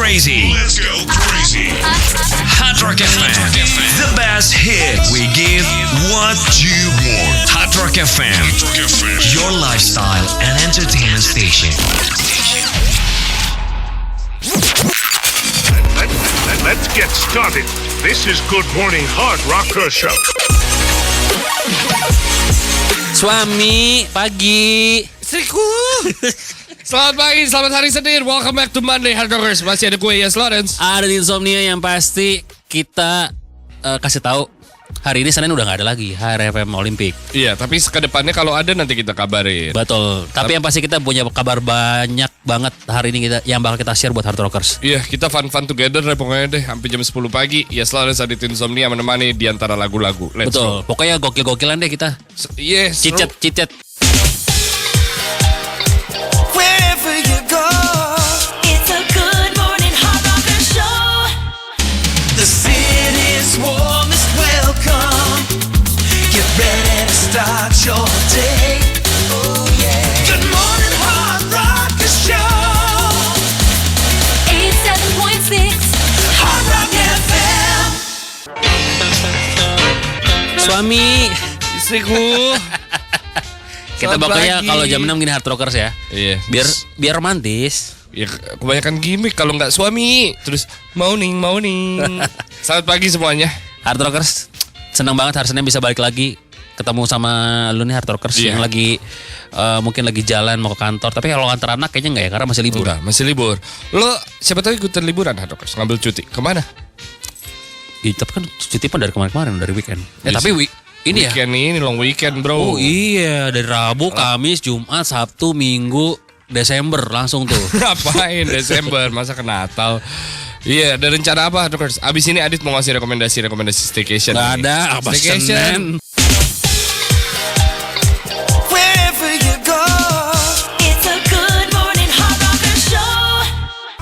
crazy. Hard Rock FM. The best hit. We give what you want. Hard Rock FM. Your lifestyle and entertainment station. Let's get started. This is Good Morning Hard Rocker Show. Suami, pagi. Istriku. Selamat pagi, selamat hari Senin. Welcome back to Monday Hard Rockers. Masih ada gue, Yes Lawrence. Ada di Insomnia yang pasti kita kasih tahu hari ini Senin udah nggak ada lagi HRFM Olimpik. Iya, tapi ke depannya kalau ada nanti kita kabarin. Betul. Tapi yang pasti kita punya kabar banyak banget hari ini kita yang bakal kita share buat Hard Rockers. Iya, kita fun together deh pokoknya deh. Sampai jam 10 pagi. Yes Lawrence ada di Insomnia menemani di antara lagu-lagu. Let's Betul. go. Pokoknya gokil-gokilan deh kita. Yes. Cicet. Wherever you go, it's a Good Morning Hard Rocker Show. The city's warmest welcome. Get ready to start your day. Oh yeah. Good Morning Hard Rocker Show. 87.6 Hard Rock FM. Suami, Istriku. kita Selamat pokoknya pagi. kalau jam 6 gini Hard Rockers ya. Iya. Biar romantis. Ya, kebanyakan gimmick kalau nggak suami. Terus morning. Selamat pagi semuanya. Hard Rockers, senang banget hari Senin bisa balik lagi ketemu sama lu nih Hard Rockers Iya. yang lagi mungkin lagi jalan mau ke kantor. Tapi kalau antar anak kayaknya enggak ya karena masih libur. Udah, masih libur. Lo siapa tahu ikutan liburan Hard Rockers, ngambil cuti. Kemana? Tapi kan cuti pun dari kemarin dari weekend. Yes. Tapi ini ya. Weekend ini long weekend, bro. Oh iya, dari Rabu, Kamis, Jumat, Sabtu, Minggu, Desember langsung tuh. Ngapain Desember, masa ke Natal? Iya, ada rencana apa Hard Rockers? Abis ini Adit mau ngasih rekomendasi staycation. Gak nih. ada apa Staycation. Senin. Wherever you go, it's a Good Morning Hard Rocker Show.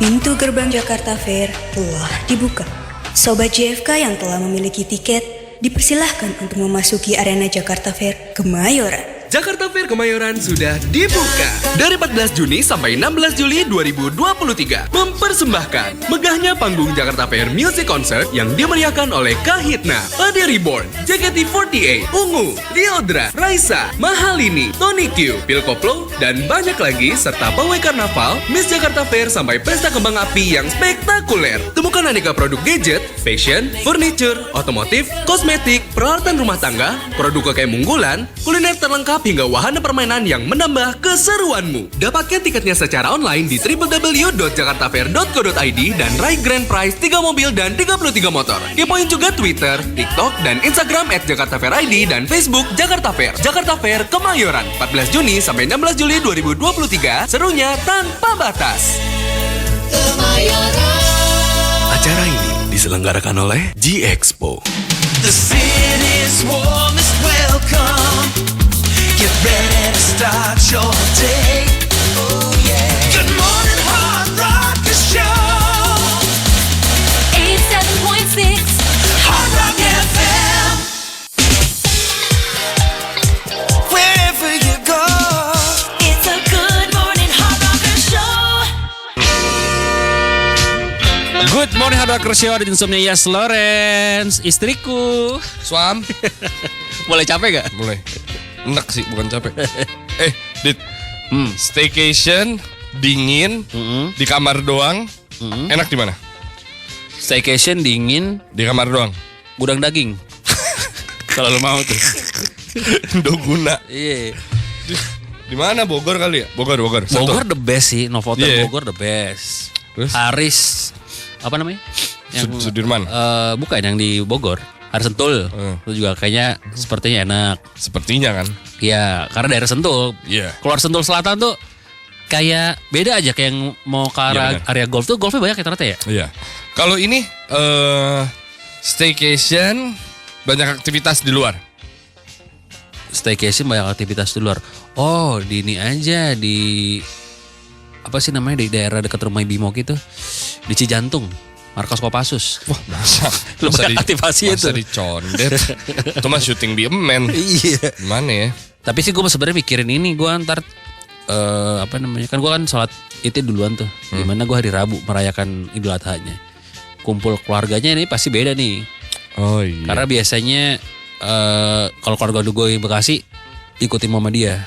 Pintu gerbang Jakarta Fair telah dibuka. Sobat JFK yang telah memiliki tiket, dipersilahkan untuk memasuki arena Jakarta Fair Kemayoran. Jakarta Fair Kemayoran sudah dibuka dari 14 Juni sampai 16 Juli 2023. Mempersembahkan megahnya panggung Jakarta Fair Music Concert yang dimeriahkan oleh Kahitna, Ade Reborn, JKT48, Ungu, Liodra, Raisa, Mahalini, Tony Q, Phil Koplo, dan banyak lagi serta pawai karnaval, Miss Jakarta Fair sampai pesta kembang api yang spektakuler. Temukan aneka produk gadget, fashion, furniture, otomotif, kosmetik, peralatan rumah tangga, produk UKM unggulan, kuliner terlengkap hingga wahana permainan yang menambah keseruanmu. Dapatkan tiketnya secara online di www.jakartafair.co.id dan raih grand prize 3 mobil dan 33 motor. Kepoin juga Twitter, TikTok, dan Instagram @JakartaFairID dan Facebook Jakarta Fair. Jakarta Fair Kemayoran, 14 Juni sampai 16 Juli 2023, serunya tanpa batas. Acara ini diselenggarakan oleh G-Expo. The city's warmest welcome. Get ready to start your day. Oh yeah. Good Morning Hard Rocker Show. 87.6 Hard Rock FM. Wherever you go, it's a Good Morning Hard Rocker Show. Good morning Hard Rockers Show ada di Insomnia Yes Lawrence, istriku. Suam. Boleh capek gak? Mulai. Enak sih, bukan capek. Dit. Staycation dingin di kamar doang. Enak di mana? Staycation dingin, Di kamar doang. gudang daging. Kalau lu mau tuh. Doguna. Iya. Di mana? Bogor kali ya? Bogor. Sentul. Bogor the best sih, Novotel Iya. Bogor the best. Terus? Haris apa namanya? Sudirman. Bukan yang di Bogor. Haris Sentul. Itu juga kayaknya sepertinya enak. Sepertinya kan. Iya, karena daerah Sentul. Iya. Keluar Sentul Selatan tuh kayak beda aja kayak yang mau ke arah Iya, benar. area golf tuh golfnya banyak ya ternyata ya. Iya. Kalau ini staycation banyak aktivitas di luar. Staycation banyak aktivitas di luar. Oh, di ini aja di apa sih namanya di daerah dekat rumah Bimo gitu. Di Cijantung. Markas Kopassus. Wah, masa Lumayan aktivasi masa itu. dicondet. Itu mah syuting di Emen. Iya. Gimana ya? Tapi sih gue sebenarnya mikirin ini, gue ntar apa namanya, kan gue kan sholat itu duluan tuh. Gimana gue hari Rabu merayakan Idul Adha-nya. Kumpul keluarganya ini pasti beda nih. Oh iya. Karena biasanya kalau keluarga gue yang Bekasi ikutin mama dia.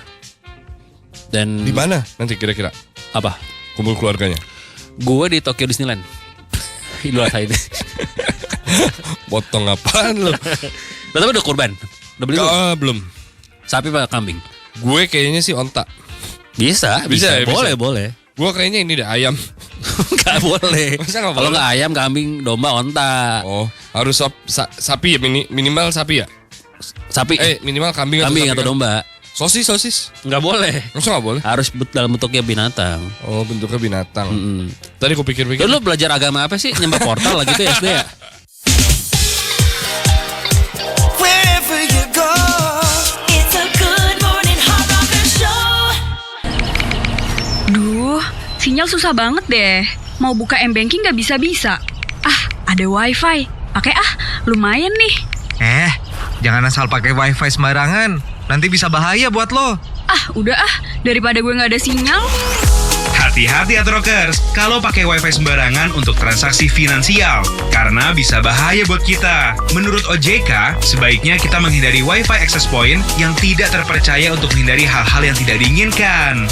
Dan Di mana nanti kira-kira apa? kumpul keluarganya? Gue di Tokyo Disneyland. Idul Adha ini. Potong apaan lu? Tapi udah kurban. Udah beli belum? Belum. Sapi apa kambing? Gue kayaknya sih onta. Bisa. Bisa. Boleh. Gue kayaknya ini deh ayam. Gak boleh. Masa nggak Kalau boleh? nggak ayam, kambing, domba, onta. Oh, harus sapi ya, minimal sapi ya? Sapi. Minimal kambing Kambing sapi atau kan? domba. Sosis. Nggak boleh. Masa nggak boleh? Harus dalam bentuknya binatang. Oh, bentuknya binatang. Tadi aku pikir-pikir. Lu belajar agama apa sih? Nyembah portal lah gitu ya SD ya? Wherever you go, it's a good morning hard rocker show. Duh, sinyal susah banget deh. Mau buka M-Banking gak bisa-bisa. Ah, ada wifi. Pakai lumayan nih. Jangan asal pakai wifi sembarangan. Nanti bisa bahaya buat lo. Udah daripada gue gak ada sinyal. Hati-hati ya Rockers, kalau pakai wifi sembarangan untuk transaksi finansial, karena bisa bahaya buat kita. Menurut OJK, sebaiknya kita menghindari wifi access point yang tidak terpercaya untuk menghindari hal-hal yang tidak diinginkan.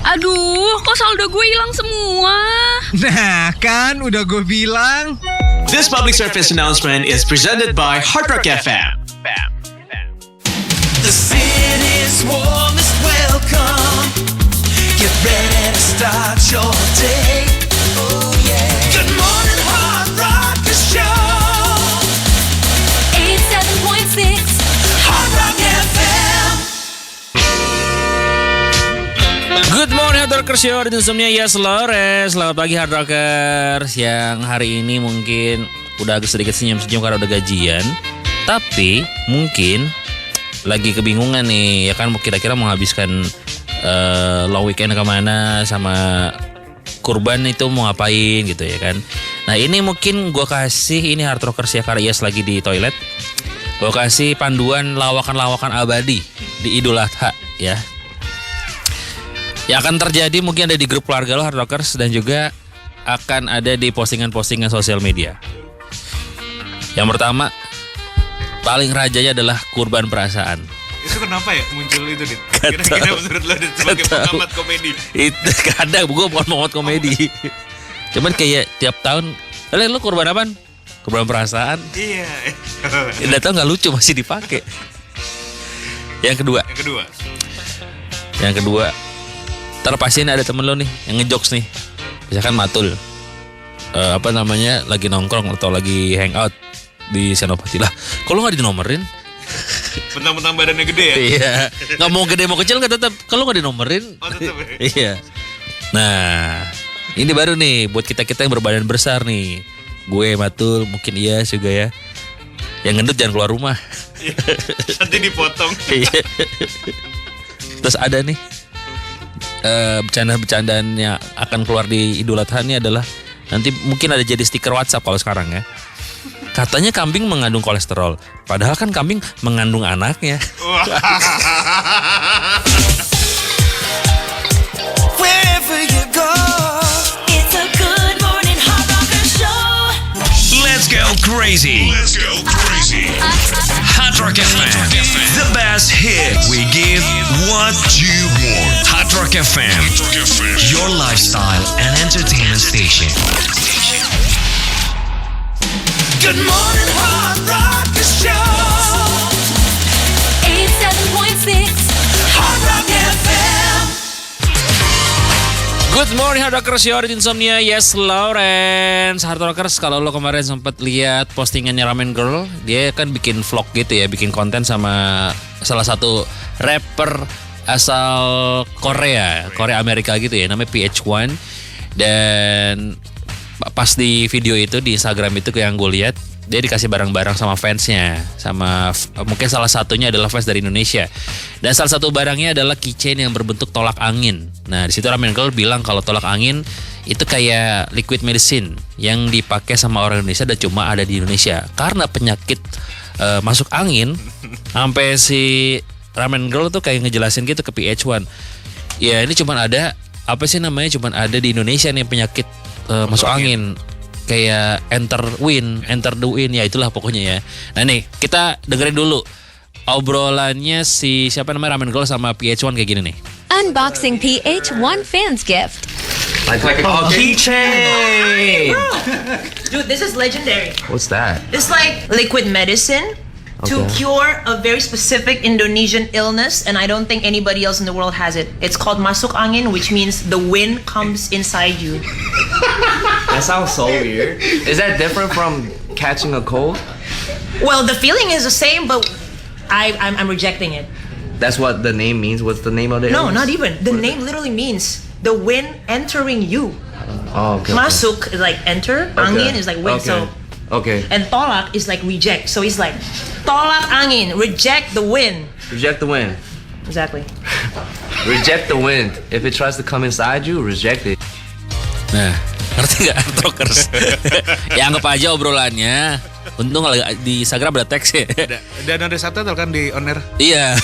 Aduh, kok saldo gue hilang semua. Nah, kan udah gue bilang. This public service announcement is presented by Hard Rock FM. The city's warmest welcome. Get ready to start your day. Oh yeah. Good morning, Hard Rocker Show. 87.6 Hard Rock FM. Good morning Hard Rockers, Show di Insomnia Yes Lores. Selamat pagi Hard Rockers. Yang hari ini mungkin udah agak sedikit senyum-senyum karena udah gajian. Tapi mungkin lagi kebingungan nih, ya kan kira-kira mau habiskan long weekend kemana, sama kurban itu mau ngapain gitu ya kan. Nah ini mungkin gue kasih, ini Hard Rockers ya, karena Yes lagi di toilet. Gue kasih panduan lawakan-lawakan abadi di Idul Adha ya. Yang akan terjadi mungkin ada di grup keluarga lo Hard Rockers, dan juga akan ada di postingan-postingan sosial media. Yang pertama, paling rajanya adalah kurban perasaan. Itu kenapa ya muncul itu, Dit? Kira-kira menurut lo sebagai pengamat komedi? Itu kadang gue bukan pengamat komedi. Cuman kayak tiap tahun, lu kurban apaan? Kurban perasaan. Iya. Udah tau nggak lucu masih dipakai. Yang kedua, ntar pasti ada temen lo nih yang ngejokes nih. Misalkan Matul, lagi nongkrong atau lagi hangout di Senopati lah. Kalau nggak dinomerin? Mentang-mentang badannya gede ya? Iya. Nggak mau gede mau kecil nggak tetap. Kalau nggak dinomerin? Oh tetap ya? Iya. Nah, ini baru nih buat kita yang berbadan besar nih. Gue Matul, mungkin iya juga ya. Yang gendut jangan keluar rumah. Nanti dipotong. Iya. Terus ada nih bercandaan-bercandaan yang akan keluar di Idul Adha ini adalah nanti mungkin ada jadi stiker WhatsApp kalau sekarang ya. Katanya kambing mengandung kolesterol, padahal kan kambing mengandung anaknya. Wherever you go, it's a good morning hard rocker show. Let's go crazy. Hot Rock FM. The best hit. We give what you want. Hot Rock FM. Your lifestyle and entertainment station. Good morning hard rocker show. 87.6 Hard Rock FM. Good morning Hard Rockers, Show di Insomnia Yes Lawrence. Hard Rockers, kalau lo kemarin sempat lihat postingannya Ramen Girl, dia kan bikin vlog gitu ya, bikin konten sama salah satu rapper asal Korea Amerika gitu ya, namanya PH1. Dan pas di video itu di Instagram itu yang gue lihat, dia dikasih barang-barang sama fansnya, sama mungkin salah satunya adalah fans dari Indonesia. Dan salah satu barangnya adalah keychain yang berbentuk tolak angin. Nah, di situ Ramen Girl bilang kalau tolak angin itu kayak liquid medicine yang dipakai sama orang Indonesia dan cuma ada di Indonesia. Karena penyakit masuk angin, sampai si Ramen Girl tuh kayak ngejelasin gitu ke PH1. Ya ini cuman ada apa sih namanya? Cuman ada di Indonesia nih penyakit masuk angin. Kayak enter the wind ya itulah pokoknya ya. Nah nih kita dengerin dulu obrolannya si siapa namanya Ramen Girl sama PH1 kayak gini nih. Unboxing PH1 fans gift. Like a keychain. Dude, this is legendary. What's that? It's like liquid medicine to cure a very specific Indonesian illness, and I don't think anybody else in the world has it. It's called masuk angin, which means the wind comes inside you. That sounds so weird. Is that different from catching a cold? Well, the feeling is the same, but I'm rejecting it. That's what the name means? What's the name of the No, illness? not even. The name literally means the wind entering you. Oh, okay. Masuk is like enter, angin is like wind. So Okay. and tolak is like reject. So it's like tolak angin, reject the wind. Reject the wind. Exactly. Reject the wind. If it tries to come inside you, reject it. Nah, ngerti nggak Artokers? Ya anggap aja obrolannya. Untung di Instagram ada teks ya. Dan ada subtitle kan di on air. Iya,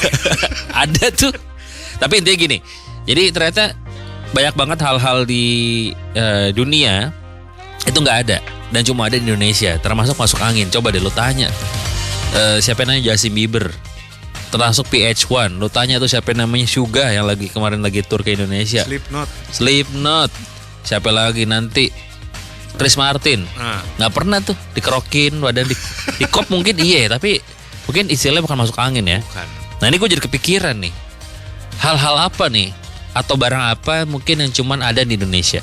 ada tuh. Tapi intinya gini. Jadi ternyata banyak banget hal-hal di dunia itu nggak ada dan cuma ada di Indonesia. Termasuk masuk angin. Coba deh lu tanya siapa namanya Justin Bieber. Termasuk PH1. Lu tanya tuh siapa namanya Suga yang kemarin lagi tur ke Indonesia. Slipknot. Siapa lagi nanti Chris Martin. Nggak pernah tuh dikerokin badan di kop mungkin iya tapi mungkin istilahnya bukan masuk angin ya. Nah ini gue jadi kepikiran nih. Hal-hal apa nih atau barang apa mungkin yang cuman ada di Indonesia.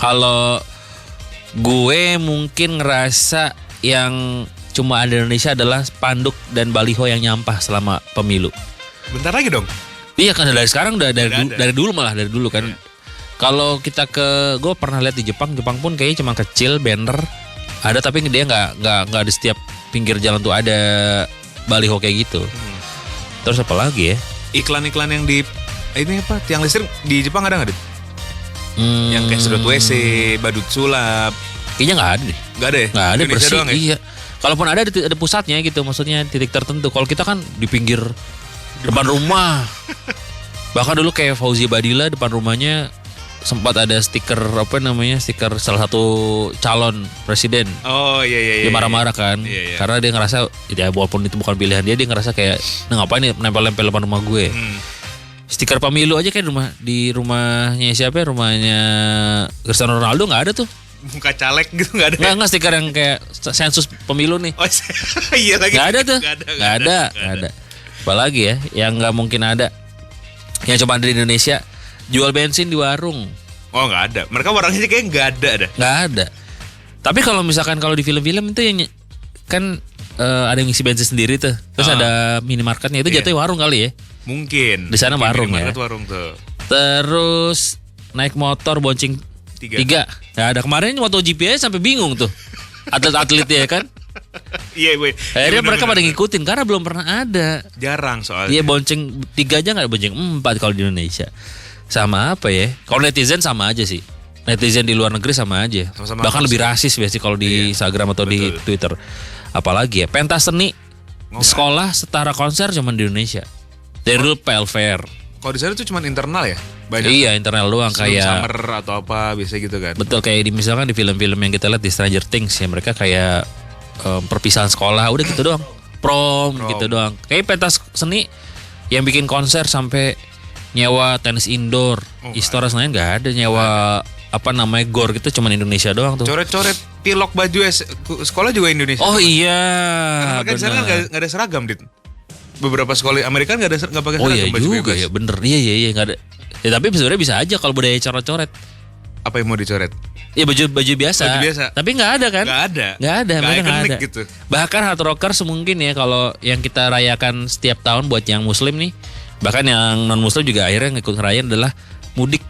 Kalau gue mungkin ngerasa yang cuma ada di Indonesia adalah spanduk dan baliho yang nyampah selama pemilu. Bentar lagi dong. Iya kan dari sekarang udah dari dulu kan. Kalau kita gue pernah lihat di Jepang pun kayaknya cuma kecil banner ada tapi dia nggak di setiap pinggir jalan tuh ada baliho kayak gitu. Terus apa lagi ya? Iklan-iklan yang di ini apa? Tiang listrik di Jepang ada nggak, Dit? Yang kayak sedot WC, badut sulap. Kayaknya nggak ada deh. Nggak ada ya? Nggak ada Indonesia bersih. doang ya? Iya. Kalaupun ada pusatnya gitu, maksudnya titik tertentu. Kalau kita kan di pinggir depan rumah. Bahkan dulu kayak Fauzi Badila depan rumahnya sempat ada stiker stiker salah satu calon presiden. Oh iya. Dia marah-marah kan, karena dia ngerasa ya walaupun itu bukan pilihan dia ngerasa kayak ngapain nih nempel-nempel depan rumah gue. Stiker pemilu aja kayak di rumahnya siapa? Rumahnya Cristiano Ronaldo nggak ada tuh. Muka caleg gitu nggak ada. Nggak stiker yang kayak sensus pemilu nih. Oh iya lagi. Nggak ada tuh. Nggak ada. Apalagi ya yang nggak mungkin ada. Yang cuma ada di Indonesia. Jual bensin di warung. Oh nggak ada. Mereka warungnya kayak nggak ada dah. Nggak ada. Tapi kalau misalkan di film-film itu yang kan ada yang ngisi bensin sendiri tuh. Terus ada minimarketnya itu jatuhnya warung kali ya. Mungkin. Di sana warung ya. Warung tuh. Terus naik motor bonceng tiga. Nggak ada. Kemarin MotoGP aja sampai bingung tuh. Atlet-atletnya kan. Iya gue. Akhirnya mereka pada ngikutin karena belum pernah ada. Jarang soalnya. Iya bonceng 3 aja nggak ada bonceng 4 kalau di Indonesia. Sama apa ya? Kalau netizen sama aja sih. Netizen di luar negeri sama aja. Sama-sama bahkan lebih rasis biasanya kalau di Instagram atau di Twitter. Apalagi ya pentas seni di sekolah setara konser cuma di Indonesia. Dari dulu PLFR. Kalau di sana tuh cuma internal ya? Banyak. Iya internal doang kayak summer atau apa biasa gitu kan. Betul kayak misalkan di film-film yang kita lihat di Stranger Things ya mereka kayak perpisahan sekolah udah gitu doang. Prom gitu doang. Kayak pentas seni yang bikin konser sampai nyewa tenis indoor, Istora Senayan nggak ada nyewa gor gitu cuman Indonesia doang tuh. Coret-coret pilok baju sekolah juga Indonesia. Oh iya. Karena mereka di sana nggak ada seragam, Dit. Beberapa sekolah Amerika nggak pakai seragam. Oh iya baju juga ya bener. Iya nggak ada. Ya tapi sebenarnya bisa aja kalau budaya coret-coret. Apa yang mau dicoret? Ya baju biasa. Baju biasa. Tapi nggak ada kan? Nggak ada. Mereka nggak ada. Gitu. Bahkan Hard Rockers mungkin ya kalau yang kita rayakan setiap tahun buat yang Muslim nih. Bahkan yang non Muslim juga akhirnya ngikut ngerayain adalah mudik.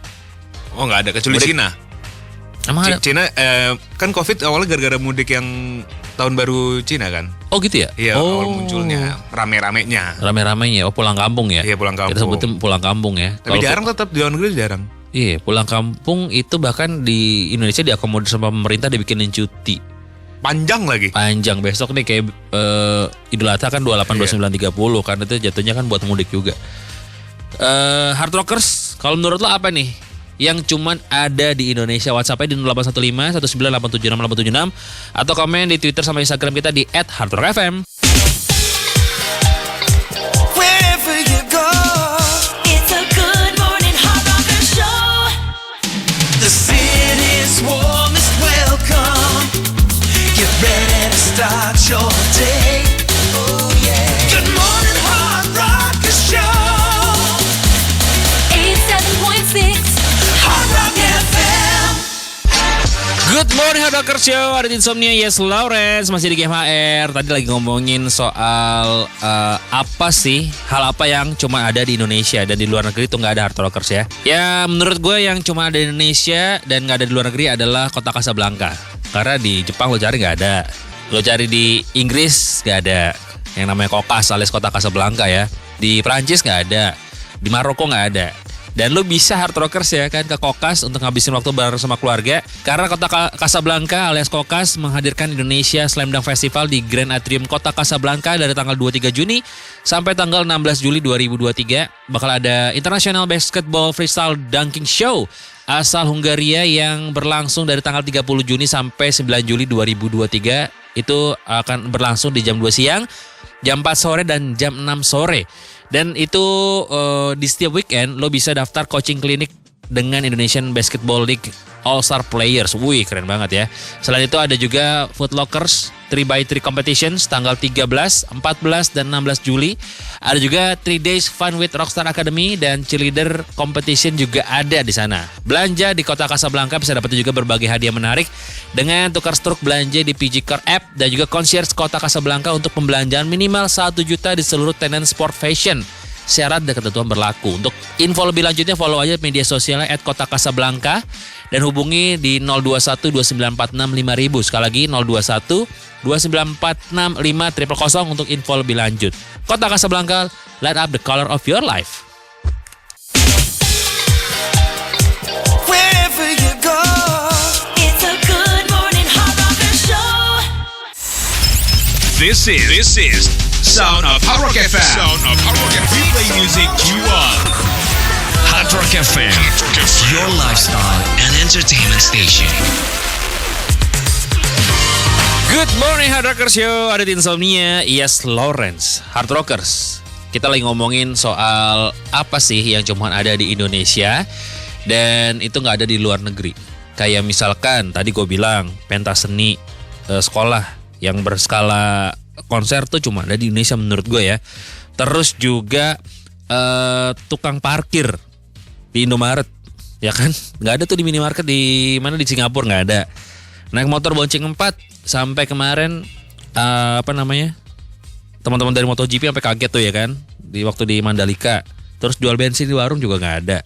Oh nggak ada kecuali Cina. Emang ada? Cina kan COVID awalnya gara-gara mudik yang tahun baru Cina kan? Oh gitu ya? Iya awal munculnya rame-ramenya. Rame-ramenya. Oh pulang kampung ya? Iya pulang kampung. Kita sebutin pulang kampung ya. Tapi jarang tetap di luar negeri jarang. Iya pulang kampung itu bahkan di Indonesia diakomodir sama pemerintah dibikinin cuti. Panjang lagi. Panjang besok nih kayak Idul Adha kan 28, 29, 30 kan itu jatuhnya kan buat mudik juga. Hard Rockers Kalau menurut lo apa nih yang cuman ada di Indonesia? WhatsApp-nya di 0815 19876876 atau komen di Twitter sama Instagram kita di @hardrockfm. Wherever you go, it's a good morning hard rocker show. The city's warmest welcome. Get ready to start your day. Oh yeah. Good morning hard rocker show. 87.6 Hard Rock FM. Good morning Hard Rocker Show. Ada di Insomnia, yes Lawrence. Masih di GMHR. Tadi lagi ngomongin soal apa sih hal apa yang cuma ada di Indonesia dan di luar negeri itu nggak ada Hard Rockers ya. Ya menurut gue yang cuma ada di Indonesia dan nggak ada di luar negeri adalah kota Casablanca. Karena di Jepang lo cari nggak ada, lo cari di Inggris nggak ada yang namanya Kokas alias kota Casablanca ya. Di Prancis nggak ada, di Maroko nggak ada. Dan lu bisa Hard Rockers ya kan ke Kokas untuk ngabisin waktu bareng sama keluarga. Karena kota Casablanca alias Kokas menghadirkan Indonesia Slam Dunk Festival di Grand Atrium Kota Casablanca dari tanggal 23 Juni sampai tanggal 16 Juli 2023. Bakal ada International Basketball Freestyle Dunking Show asal Hungaria yang berlangsung dari tanggal 30 Juni sampai 9 Juli 2023. Itu akan berlangsung di jam 2 siang, jam 4 sore dan jam 6 sore. Dan itu di setiap weekend lo bisa daftar coaching klinik dengan Indonesian Basketball League All-Star Players. Wih keren banget ya. Selain itu ada juga Foot Lockers 3x3 Competitions tanggal 13, 14, dan 16 Juli. Ada juga 3 Days Fun with Rockstar Academy dan Cheerleader Competition juga ada di sana. Belanja di kota Casablanca bisa dapat juga berbagai hadiah menarik dengan tukar struk belanja di PG Car App dan juga concierge kota Casablanca untuk pembelanjaan minimal 1 juta di seluruh tenan sport fashion. Syarat dan ketentuan berlaku. Untuk info lebih lanjutnya follow aja media sosialnya @kota-casablanca dan hubungi di 021 2946 5000. Sekali lagi 021 2946 5000 untuk info lebih lanjut. Kota Casablanca, light up the color of your life. Wherever you go, it's a good morning hard rocker show. This is Sound of Hard Rock FM. Sound of Hard Rock FM. We play music you want. Hard Rock FM, your lifestyle and entertainment station. Good morning Hard Rockers Show. Ada di Insomnia, yes Lawrence. Hard Rockers, kita lagi ngomongin soal apa sih yang cuma ada di Indonesia dan itu gak ada di luar negeri. Kayak misalkan tadi gue bilang pentas seni sekolah yang berskala konser tuh cuma ada di Indonesia menurut gue ya. Terus juga tukang parkir di Indomaret ya kan, nggak ada tuh di minimarket di mana, di Singapura nggak ada. Naik motor bonceng 4 sampai kemarin teman-teman dari MotoGP sampai kaget tuh ya kan di waktu di Mandalika. Terus jual bensin di warung juga nggak ada.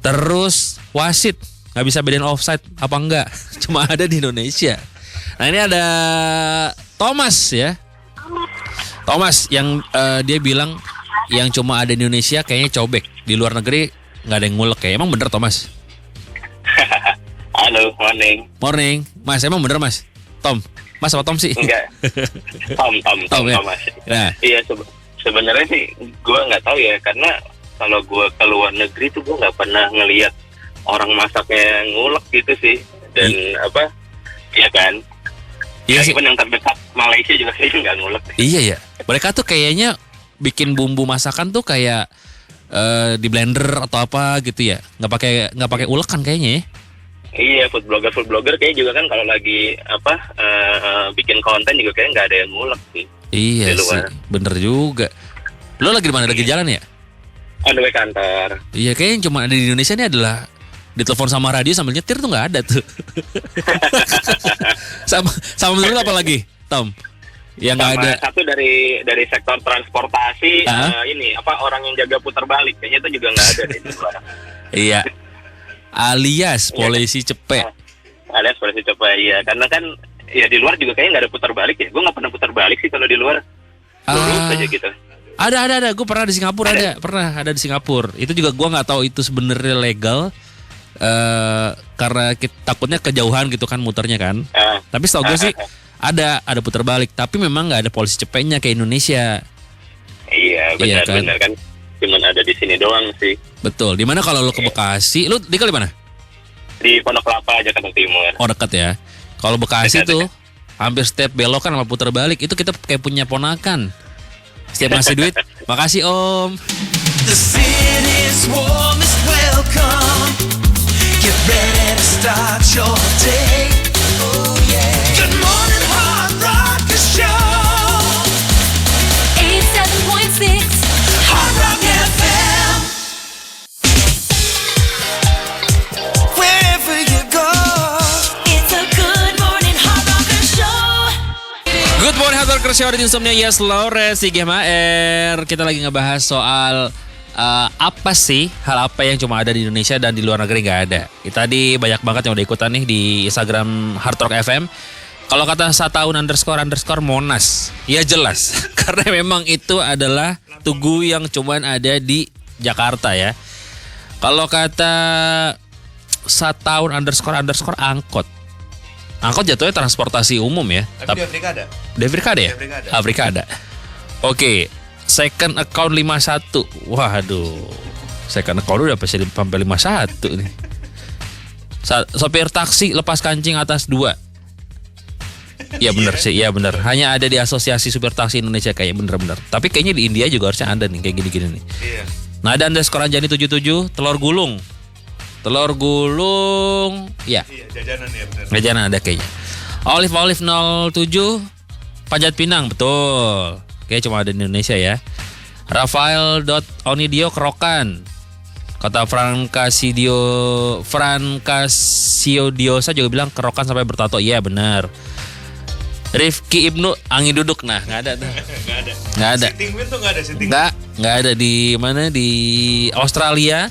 Terus wasit nggak bisa bedain offside apa enggak, cuma ada di Indonesia. Nah ini ada Thomas ya. Thomas yang dia bilang yang cuma ada di Indonesia kayaknya cobek, di luar negeri nggak ada yang ngulek kayak. Emang bener Thomas? Halo, morning. Morning, Mas. Emang bener Mas? Tom, Mas apa Tom sih? Enggak. Tom ya? Thomas. Nah. Iya sebenarnya sih gue nggak tahu ya, karena kalau gue ke luar negeri tuh gue nggak pernah ngelihat orang masaknya ngulek gitu sih. Dan ya kan? Iya sih. Yang terdekat Malaysia juga kayaknya nggak ngulek. Iya ya. Mereka tuh kayaknya bikin bumbu masakan tuh kayak di blender atau apa gitu ya. Nggak pakai ulekan kayaknya ya. Iya, food blogger kayaknya juga kan kalau lagi bikin konten juga kayaknya nggak ada yang ngulek sih. Iya sih, bener juga. Lo lagi di mana? Lagi jalan ya? On the way kantor. Iya, kayaknya cuma ada di Indonesia ini adalah ditelepon sama radio sambil nyetir tuh nggak ada tuh. sama menurut apa lagi, Tom? Yang nggak ada. Satu dari sektor transportasi, orang yang jaga putar balik kayaknya itu juga nggak ada di luar. Iya. Alias polisi cepet. Alias polisi cepet, iya. Karena kan ya di luar juga kayaknya nggak ada putar balik ya. Gue nggak pernah putar balik sih kalau di luar. Lurus aja gitu. Ada. Gue pernah di Singapura ada di Singapura. Itu juga gue nggak tahu itu sebenarnya legal. Karena takutnya kejauhan gitu kan muternya kan. Tapi setahu gue sih ada putar balik. Tapi memang nggak ada polisi cepetnya kayak Indonesia. Iya benar kan. cuman ada di sini doang sih. Betul. Di mana kalau lu ke Bekasi, lu di mana? Di Pondok Kelapa, Jakarta Timur. Oh, dekat ya. Kalau Bekasi Dekat, tuh hampir setiap belokan sama putar balik itu kita kayak punya ponakan. Setiap ngasih duit, makasih Om. The city's warmest welcome. Get ready to start your day. Oh yeah. Good morning, Hard Rocker Show. 87.6 Hard Rock FM. Wherever you go, It's a good morning Hard Rocker Show. Good morning Hard Rocker Show di Insomnia Yes Lawrence di GMR. Kita lagi ngebahas soal apa sih hal apa yang cuma ada di Indonesia dan di luar negeri nggak ada. Tadi banyak banget yang udah ikutan nih di Instagram Hard Rock FM. Kalau kata Sataun _ Monas, ya jelas karena memang itu adalah tugu yang cuman ada di Jakarta ya. Kalau kata Sataun _ angkot. Angkot jatuhnya transportasi umum ya. Tapi di Afrika ada. Di Afrika ada ya? Afrika ada. Oke, second account 51. Waduh. Second account udah sampai 51 nih. Sopir taksi lepas kancing atas 2. Ya benar sih, ya benar. Hanya ada di Asosiasi Supir Taksi Indonesia kayaknya bener-bener. Tapi kayaknya di India juga harusnya ada nih kayak gini-gini nih. Iya. Nah, ada _ Anjani 77, telur gulung, ya. Iya, jajanan ya benar. Jajanan ada kayaknya. Olive 07, Panjat Pinang, betul. Kayaknya cuma ada di Indonesia ya. Rafael.onidio Kerokan. Kata Francasiodiosa juga bilang Kerokan sampai bertato. Iya benar. Rifki Ibnu angin duduk. Nah, nggak ada tuh. Nggak ada. Sitting win tuh nggak ada sitting. Nggak ada di mana, di Australia.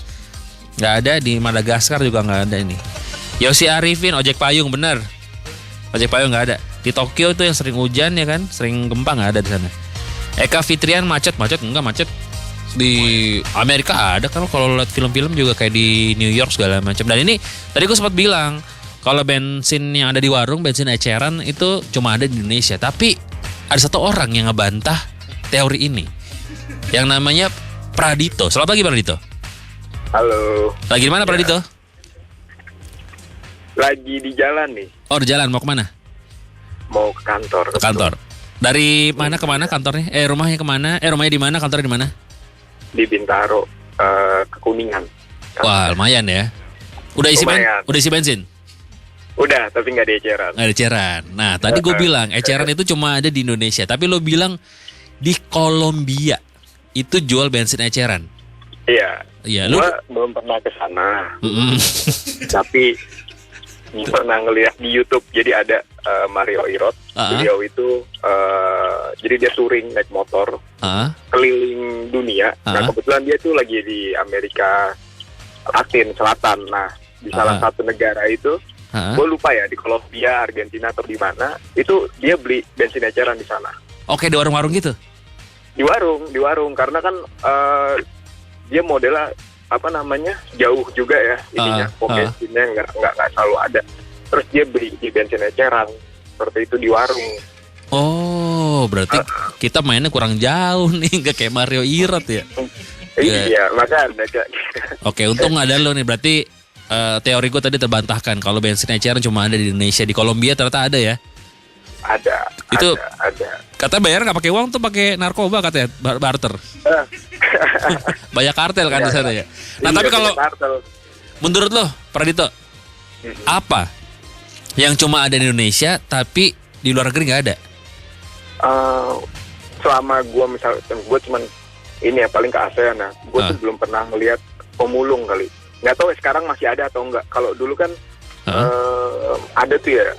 Nggak ada, di Madagaskar juga nggak ada ini. Yosi Arifin ojek payung, bener. Ojek payung nggak ada. Di Tokyo tuh yang sering hujan ya kan, sering gempa nggak ada di sana. Eka Fitrian macet enggak macet. Di Amerika ada kan, kalau lihat film-film juga kayak di New York segala macam. Dan ini tadi gue sempat bilang kalau bensin yang ada di warung, bensin eceran itu cuma ada di Indonesia. Tapi ada satu orang yang ngebantah teori ini, yang namanya Pradito. Selamat pagi Pradito. Halo. Lagi di mana Pradito? Lagi di jalan nih. Oh, di jalan, mau kemana? Mau ke kantor. Ke kantor. Dari mana ke mana kantornya? Rumahnya kemana? Rumahnya di mana? Kantornya di mana? Di Bintaro, ke Kuningan. Wah, lumayan ya. Udah isi bensin? Udah, tapi nggak ada eceran. Nggak ada eceran. Nah, tadi gue bilang eceran itu cuma ada di Indonesia. Tapi lo bilang di Kolombia itu jual bensin eceran. Iya, gue belum pernah ke sana. Tapi pernah ngeliat di YouTube. Jadi ada Mario Irot. Beliau itu jadi dia touring naik motor keliling dunia. Nah, kebetulan dia tuh lagi di Amerika Selatan. Nah, di salah satu negara itu, gue lupa ya, di Kolombia, Argentina atau di mana, itu dia beli bensin eceran di sana. Oke, di warung-warung gitu? Di warung karena kan dia modelnya jauh juga ya ininya, bensinnya nggak selalu ada. Terus dia beli di bensin eceran seperti itu di warung. Oh, berarti kita mainnya kurang jauh nih, nggak kayak Mario Irot ya? Iya, makanya. Oke, untung ada lo nih, berarti teori gue tadi terbantahkan kalau bensin eceran cuma ada di Indonesia. Di Kolombia ternyata ada ya? Ada. Katanya bayar nggak pakai uang tuh, pakai narkoba katanya, barter. Banyak kartel kan di sana ya. Nah, tapi kalau menurut lo, Pradito, apa yang cuma ada di Indonesia tapi di luar negeri nggak ada? Selama gue cuman ini ya paling ke ASEAN ya. Gue tuh belum pernah ngelihat pemulung kali. Nggak tahu sekarang masih ada atau enggak. Kalau dulu kan ada tuh ya,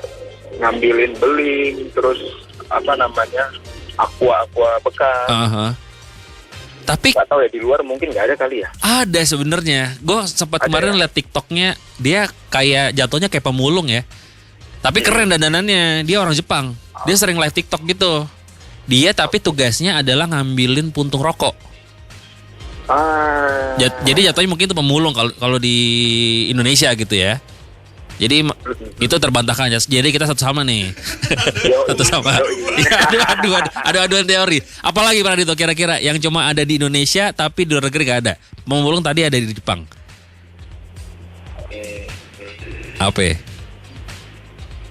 ngambilin beling, terus aqua bekas. Tapi nggak tahu ya, di luar mungkin nggak ada kali ya. Ada sebenarnya. Gue sempat kemarin lihat TikToknya, dia kayak jatuhnya kayak pemulung ya. Tapi keren dandanannya. Dia orang Jepang. Dia sering live TikTok gitu. Dia tapi tugasnya adalah ngambilin puntung rokok. Jadi jatuhnya mungkin itu pemulung kalau di Indonesia gitu ya. Jadi itu terbantahkan ya. Jadi kita satu sama nih. Satu sama. Ya, aduh teori. Apalagi Pradito kira-kira yang cuma ada di Indonesia tapi di luar negeri gak ada. Pemulung tadi ada di Jepang. Apa?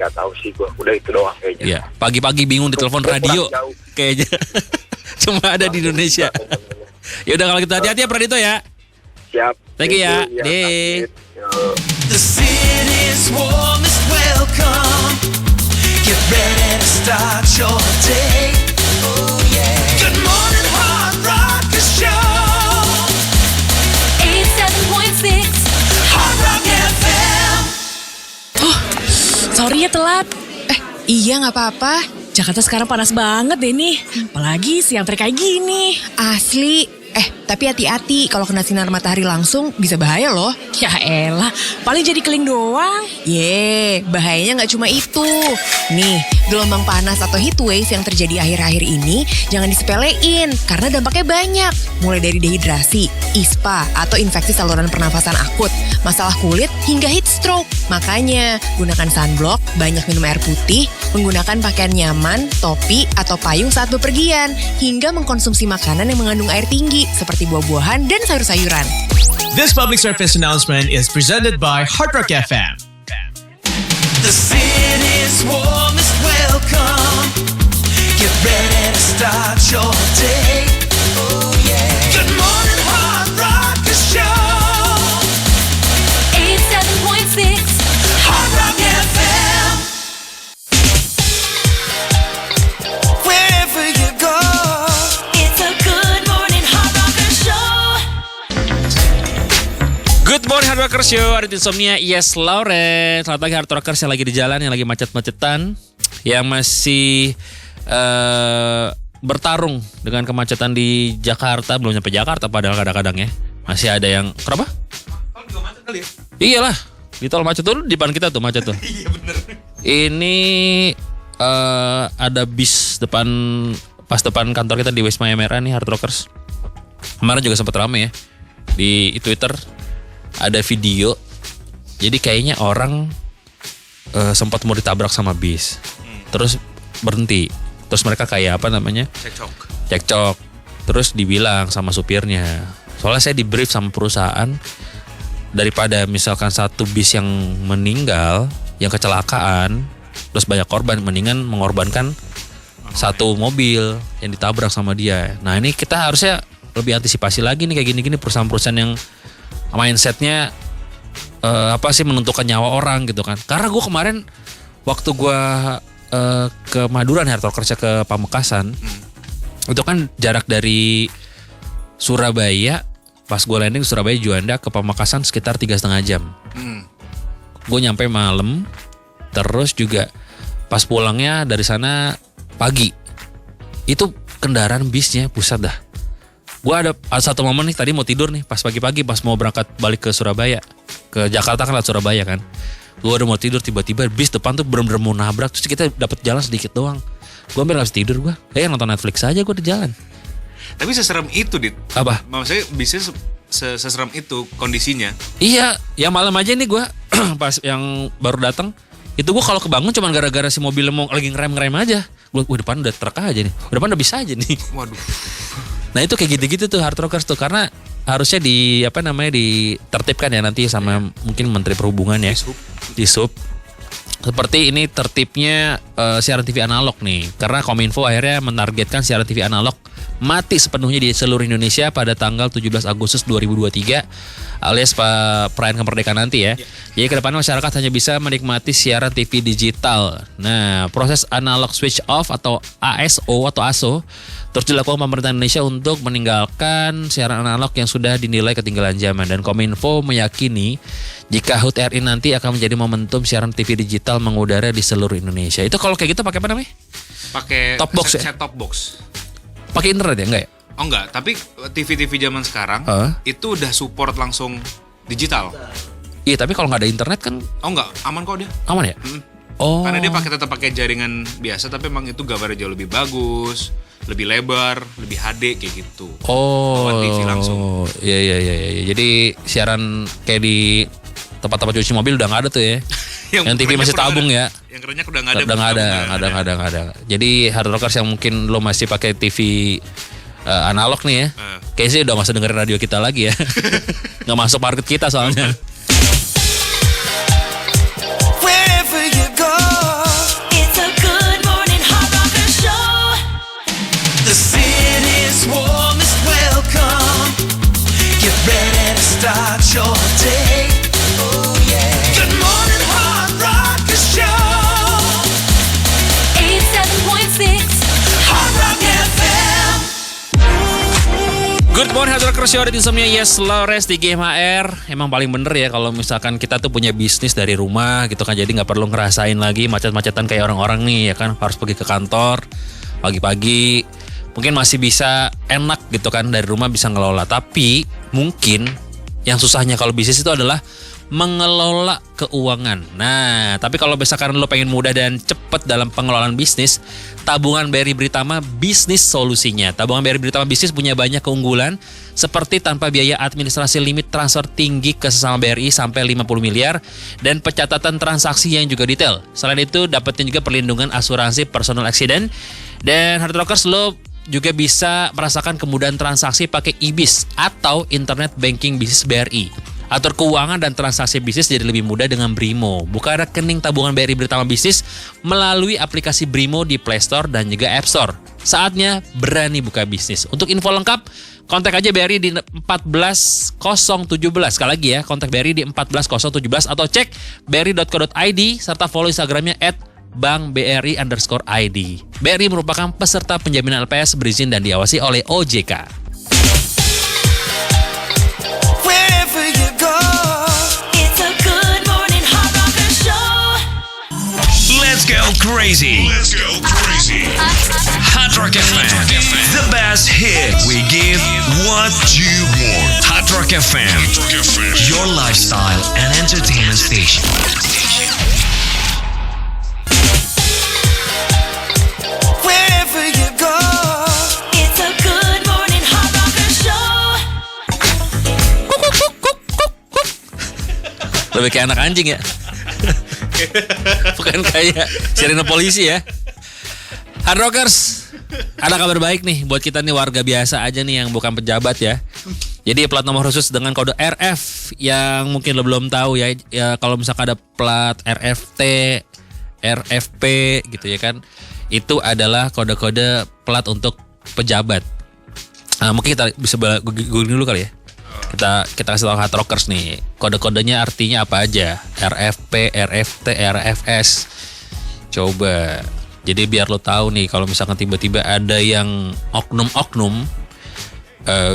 Gak tahu sih gue. Udah itu doang kayaknya. Iya. Pagi-pagi bingung di telepon radio. Kayaknya cuma ada di Indonesia. Ya udah kalau gitu hati-hati ya Pradito ya. Siap. Thank you ya. Deh. The city's warmest welcome. Get ready to start your day. Oh yeah. Good morning, Hard Rocker Show. 87.6 Hard Rock FM. Sorry ya telat. Iya nggak apa-apa. Jakarta sekarang panas banget deh nih. Apalagi siang terik kayak gini. Asli. Tapi hati-hati kalau kena sinar matahari langsung bisa bahaya loh. Ya elah, paling jadi keling doang. Bahayanya nggak cuma itu. Nih, gelombang panas atau heat wave yang terjadi akhir-akhir ini jangan disepelein karena dampaknya banyak. Mulai dari dehidrasi, ISPA atau infeksi saluran pernafasan akut, masalah kulit hingga heat stroke. Makanya gunakan sunblock, banyak minum air putih, menggunakan pakaian nyaman, topi atau payung saat bepergian, hingga mengkonsumsi makanan yang mengandung air tinggi seperti buah-buahan dan sayur-sayuran. This public service announcement is presented by Hard Rock FM. The city's warmest welcome. Get ready to start your day. Oh yeah. Good morning, Hard Rocker Show. 87.6 Hard Rock FM. Wherever you go, It's a good morning Hard Rocker Show. Good morning Hard Rockers Show, Adit Insomnia, Yes Lauren. Selamat pagi Hard Rockers yang lagi di jalan, yang lagi macet-macetan, yang masih bertarung dengan kemacetan di Jakarta. Belum sampai Jakarta padahal kadang-kadang ya. Masih ada yang, kenapa? Tol juga macet kali ya? Iyalah, di tol macet tuh di depan kita tuh macet tuh. Iya bener. Ini ada bis pas depan kantor kita di Wisma MRA nih Hard Rockers. Kemarin juga sempat rame ya di Twitter. Ada video. Jadi kayaknya orang sempat mau ditabrak sama bis. Terus berhenti. Terus mereka kayak apa namanya? Cekcok. Terus dibilang sama supirnya. Soalnya saya di brief sama perusahaan, daripada misalkan satu bis yang meninggal, yang kecelakaan, terus banyak korban, mendingan mengorbankan satu mobil yang ditabrak sama dia. Nah ini kita harusnya lebih antisipasi lagi nih kayak gini-gini perusahaan-perusahaan yang mindsetnya menentukan nyawa orang gitu kan. Karena gue kemarin waktu gue ke Madura nih kerja ke Pamekasan, itu kan jarak dari Surabaya, pas gue landing Surabaya Juanda ke Pamekasan sekitar 3,5 jam. Gue nyampe malam, terus juga pas pulangnya dari sana pagi. Itu kendaraan bisnya pusat dah. Gue ada satu momen nih tadi mau tidur nih pas pagi-pagi pas mau berangkat balik ke Surabaya, ke Jakarta kan lewat Surabaya kan. Gue udah mau tidur tiba-tiba bis depan tuh bener-bener mau nabrak, terus kita dapat jalan sedikit doang. Gue hampir gak bisa tidur gue. Nonton Netflix aja gue di jalan. Tapi seserem itu Dit. Apa? Maksudnya bisnya seserem itu kondisinya. Iya, ya malam aja nih gue pas yang baru datang itu gue kalau kebangun cuma gara-gara si mobil mau lagi ngerem aja. Gue depan udah truk aja nih, depan udah bisa aja nih. Waduh. Nah itu kayak gitu-gitu tuh Hard Rockers tuh, karena harusnya ditertibkan ya nanti sama mungkin Menteri Perhubungan ya, di sub. Seperti ini tertibnya siaran TV analog nih, karena Kominfo akhirnya menargetkan siaran TV analog mati sepenuhnya di seluruh Indonesia pada tanggal 17 Agustus 2023 alias perayaan kemerdekaan nanti ya. Jadi ke depan masyarakat hanya bisa menikmati siaran TV digital. Nah, proses analog switch off atau ASO terus dilakukan pemerintah Indonesia untuk meninggalkan siaran analog yang sudah dinilai ketinggalan zaman, dan Kominfo meyakini jika HUT RI nanti akan menjadi momentum siaran TV digital mengudara di seluruh Indonesia. Itu kalau kayak gitu pakai apa namanya? Pakai top box ya? Set top box. Pakai internet ya enggak ya? Oh enggak, tapi TV-TV zaman sekarang itu udah support langsung digital. Iya, tapi kalau nggak ada internet kan? Oh enggak, aman kok dia. Aman ya? Oh. Karena dia tetap pakai jaringan biasa, tapi emang itu gambarnya jauh lebih bagus, lebih lebar, lebih HD kayak gitu. Oh. Lewat TV langsung. Iya. Jadi siaran kayak di tempat-tempat cuci mobil udah nggak ada tuh ya? Yang TV masih tabung ya. Yang kerennya udah nggak ada. Udah nggak ada. Jadi hard rockers yang mungkin lo masih pakai TV analog nih ya, kayaknya sih udah nggak usah dengerin radio kita lagi ya. Nggak masuk market kita soalnya. Wherever you go, it's a good morning hard rocker show. The city's warmest welcome. Get ready to start your day. Oh yeah. Good morning hard rocker show. 87.6 Hard Rock FM. Good morning hard rocker show di Insomnia Yes Lores di GMHR. Emang paling bener ya kalau misalkan kita tuh punya bisnis dari rumah gitu kan, jadi nggak perlu ngerasain lagi macet-macetan kayak orang-orang nih ya kan, harus pergi ke kantor pagi-pagi. Mungkin masih bisa enak gitu kan dari rumah bisa ngelola, tapi mungkin yang susahnya kalau bisnis itu adalah mengelola keuangan. Nah, tapi kalau misalkan lo pengen mudah dan cepet dalam pengelolaan bisnis, tabungan BRI Britama bisnis solusinya. Tabungan BRI Britama bisnis punya banyak keunggulan, seperti tanpa biaya administrasi, limit transfer tinggi ke sesama BRI sampai 50 miliar, dan pencatatan transaksi yang juga detail. Selain itu, dapetin juga perlindungan asuransi personal accident. Dan hard rockers, lo juga bisa merasakan kemudahan transaksi pakai IBIS atau Internet Banking Bisnis BRI. Atur keuangan dan transaksi bisnis jadi lebih mudah dengan Brimo. Buka rekening tabungan BRI Britama Bisnis melalui aplikasi Brimo di Play Store dan juga App Store. Saatnya berani buka bisnis. Untuk info lengkap, kontak aja BRI di 14017. Sekali lagi ya, kontak BRI di 14017 atau cek bri.co.id serta follow Instagramnya @bankbri_id. BRI merupakan peserta penjaminan LPS berizin dan diawasi oleh OJK. Let's go crazy. Hard Rock FM. The best hit. We give what you want. Hard Rock FM. Your lifestyle and entertainment station. Wherever you go, it's a good morning hard rocker show. Lebih kayak anak anjing ya. Bukan kayak sirine polisi ya. Hard rockers, ada kabar baik nih buat kita nih warga biasa aja nih yang bukan pejabat ya. Jadi plat nomor khusus dengan kode RF yang mungkin lo belum tahu ya, kalau misalkan ada plat RFT, RFP gitu ya kan, itu adalah kode-kode plat untuk pejabat. Mungkin kita bisa googling dulu kali ya. Kita kasih tahu hard rockers nih, kode-kodenya artinya apa aja. RFP, RFT, RFS. Coba. Jadi biar lo tahu nih kalau misalkan tiba-tiba ada yang oknum-oknum,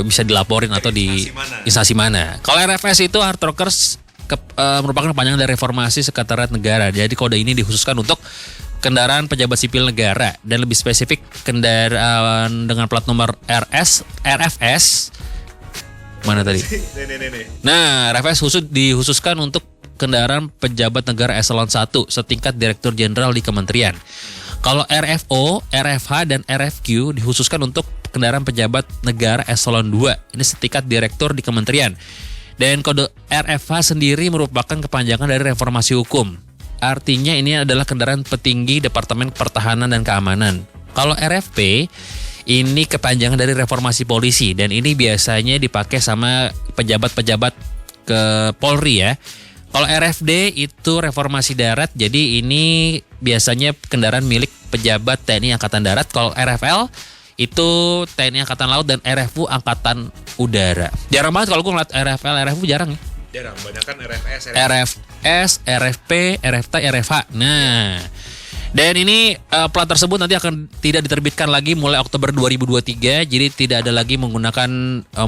bisa dilaporin atau di instansi mana. Kalau RFS itu hard rockers merupakan kepanjangan dari Reformasi Sekretariat Negara. Jadi kode ini dikhususkan untuk kendaraan pejabat sipil negara dan lebih spesifik kendaraan dengan plat nomor RFS. Mana tadi? Nah, RFS dikhususkan untuk kendaraan pejabat negara eselon 1 setingkat Direktur Jenderal di Kementerian. Kalau RFO, RFH, dan RFQ dikhususkan untuk kendaraan pejabat negara eselon 2. Ini setingkat Direktur di Kementerian. Dan kode RFH sendiri merupakan kepanjangan dari Reformasi Hukum. Artinya ini adalah kendaraan petinggi Departemen Pertahanan dan Keamanan. Kalau RFP ini kepanjangan dari Reformasi Polisi dan ini biasanya dipakai sama pejabat-pejabat ke Polri ya. Kalau RFD itu Reformasi Darat, jadi ini biasanya kendaraan milik pejabat TNI Angkatan Darat. Kalau RFL itu TNI Angkatan Laut dan RFU Angkatan Udara. Jarang banget kalau gue ngeliat RFL, RFU jarang ya. Jarang, banyak kan RFS, RFP, RFT, RFH. Nah, dan ini plat tersebut nanti akan tidak diterbitkan lagi mulai Oktober 2023. Jadi tidak ada lagi menggunakan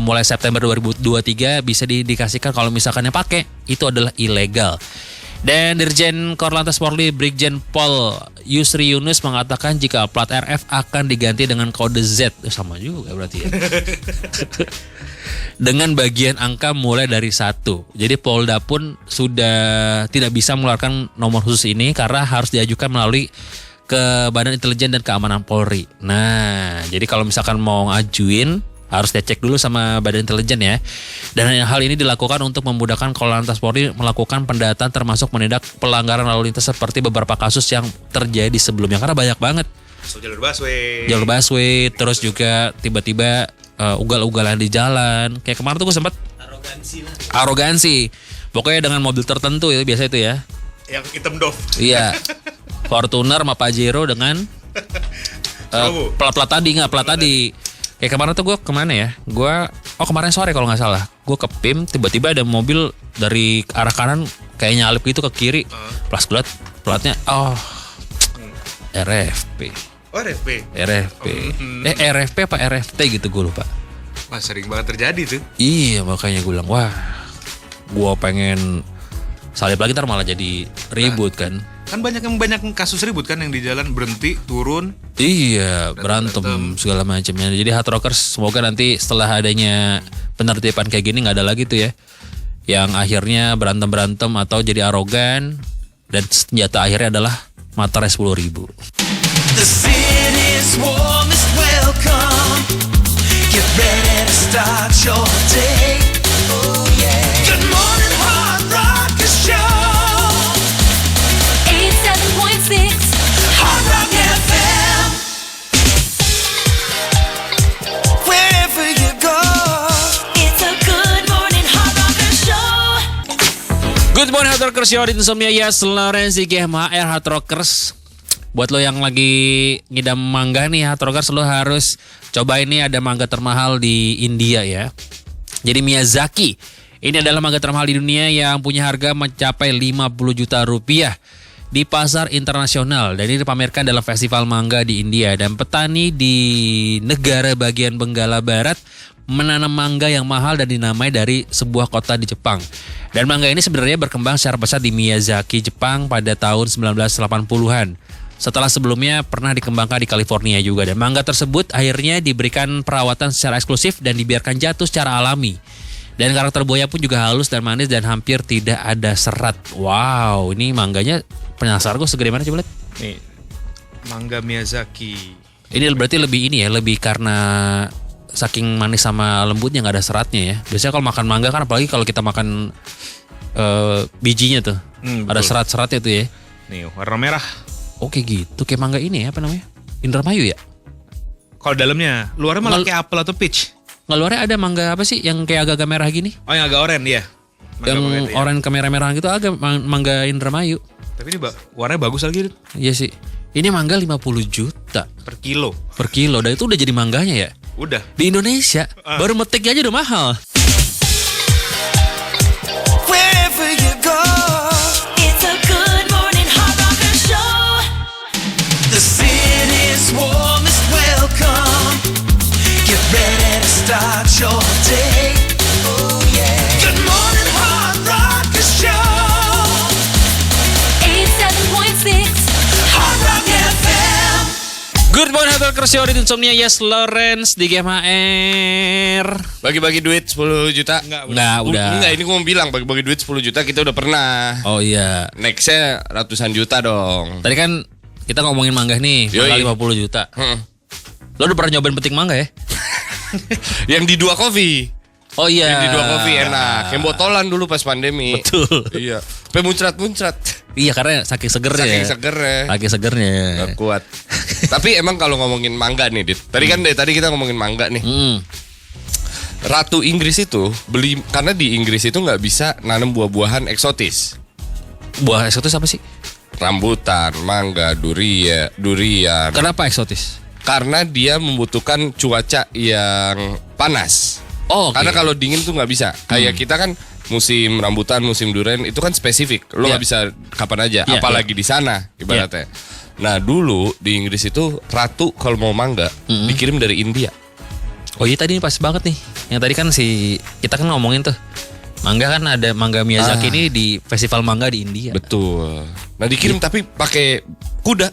mulai September 2023 bisa dikasihkan kalau misalkan yang pakai itu adalah ilegal. Dan Dirjen Korlantas Polri Brigjen Pol Yusri Yunus mengatakan jika plat RF akan diganti dengan kode Z. Sama juga berarti ya. Dengan bagian angka mulai dari 1. Jadi Polda pun sudah tidak bisa mengeluarkan nomor khusus ini karena harus diajukan melalui ke Badan Intelijen dan Keamanan Polri. Nah, jadi kalau misalkan mau ngajuin Harus dicek dulu sama Badan Intelijen ya. Dan hal ini dilakukan untuk memudahkan Korlantas Polri melakukan pendataan termasuk menindak pelanggaran lalu lintas seperti beberapa kasus yang terjadi sebelumnya. Karena banyak banget. Jalur busway. Jalur busway, terus juga tiba-tiba ugal-ugalan di jalan. Kayak kemarin tuh gue sempat arogansi. Pokoknya dengan mobil tertentu itu biasa itu ya. Yang hitam Dove. Iya. Fortuner sama Pajero dengan plat tadi. Kayak kemarin tuh gue kemana ya? Kemarin sore kalau nggak salah. Gue ke PIM, tiba-tiba ada mobil dari arah kanan kayak nyalip gitu ke kiri. Pas gue liat platnya, RFP. Oh RFP. RFP apa RFT gitu gue lupa. Wah sering banget terjadi tuh. Iya makanya gue bilang, wah gue pengen salip lagi ntar malah jadi ribut kan. Kan banyak kasus ribut kan yang di jalan berhenti, turun. Iya, berantem segala macamnya. Jadi Hard Rockers semoga nanti setelah adanya penertiban kayak gini nggak ada lagi tuh ya. Yang akhirnya berantem atau jadi arogan dan senjata akhirnya adalah materai 10.000. The city's warmest welcome. Get ready to start your day. Oh yeah. Good morning, Hard Rockers Show. 87.6 Hard Rock FM. Wherever you go, it's a good morning Hard Rockers Show. Good morning Hard Rockers Show di Insomnia Yes Lawrence di GMHR Hard Rockers. Buat lo yang lagi ngidam mangga nih Hard Rockers, lo harus coba ini, ada mangga termahal di India ya. Jadi Miyazaki. Ini adalah mangga termahal di dunia yang punya harga mencapai 50 juta rupiah di pasar internasional. Dan ini dipamerkan dalam festival mangga di India. Dan petani di negara bagian Benggala Barat menanam mangga yang mahal dan dinamai dari sebuah kota di Jepang. Dan mangga ini sebenarnya berkembang secara besar di Miyazaki, Jepang pada tahun 1980-an. Setelah sebelumnya pernah dikembangkan di California juga. Dan mangga tersebut akhirnya diberikan perawatan secara eksklusif dan dibiarkan jatuh secara alami. Dan karakter buahnya pun juga halus dan manis dan hampir tidak ada serat. Wow, ini mangganya penasaran gue segede mana coba lihat. Nih, mangga Miyazaki. Ini berarti lebih ini ya, lebih karena saking manis sama lembutnya nggak ada seratnya ya. Biasanya kalau makan mangga kan, apalagi kalau kita makan bijinya tuh, ada serat-seratnya tuh ya. Nih, warna merah. Oke gitu, kayak mangga ini ya, apa namanya? Indramayu ya? Kalau dalamnya, luarnya malah kayak apel atau peach. Nggak, luarnya ada mangga apa sih yang kayak agak-agak merah gini? Oh yang agak oranye ya? Yang oranye kemerah-merahan gitu agak mangga Indramayu. Tapi ini warnanya bagus lagi. Iya sih. Ini mangga 50 juta. Per kilo. Dan itu udah jadi mangganya ya? Udah. Di Indonesia, baru metiknya aja udah mahal. Wherever you go, it's a good morning Hard Rockers Show. The city's warmest welcome. Get ready to start your day. Oh yeah. Good morning Hard Rockers Show. 87.6 Hard Rock FM. Good morning Hard Rockers Show di Insomnia Yes Lawrence di GMHR. Bagi-bagi duit 10 juta. Enggak, udah. Enggak, ini gue mau bilang bagi-bagi duit 10 juta kita udah pernah. Oh iya. Nextnya ratusan juta dong. Tadi kan kita ngomongin mangga nih, mangga 50 juta. Lo udah pernah nyobain petik mangga ya? Yang di 2 Coffee. Oh iya. Yang di 2 Coffee enak. Yang botolan dulu pas pandemi. Betul. Iya. Sampai muncrat-muncrat. Iya, karena saking segernya. Saking segernya. Gak kuat. Tapi emang kalau ngomongin mangga nih, Dit. Tadi kita ngomongin mangga nih. Ratu Inggris itu beli, karena di Inggris itu nggak bisa nanam buah-buahan eksotis. Buah eksotis apa sih? Rambutan, mangga, durian. Kenapa eksotis? Karena dia membutuhkan cuaca yang panas. Oh, okay. Karena kalau dingin tuh nggak bisa. Kayak kita kan musim rambutan, musim durian itu kan spesifik. Lo nggak bisa kapan aja. Apalagi di sana ibaratnya. Nah dulu di Inggris itu ratu kalau mau mangga dikirim dari India. Oh iya, tadi pas banget nih. Yang tadi kan kita kan ngomongin tuh mangga, kan ada mangga Miyazaki ini di festival mangga di India. Betul. Nah dikirim tapi pakai kuda.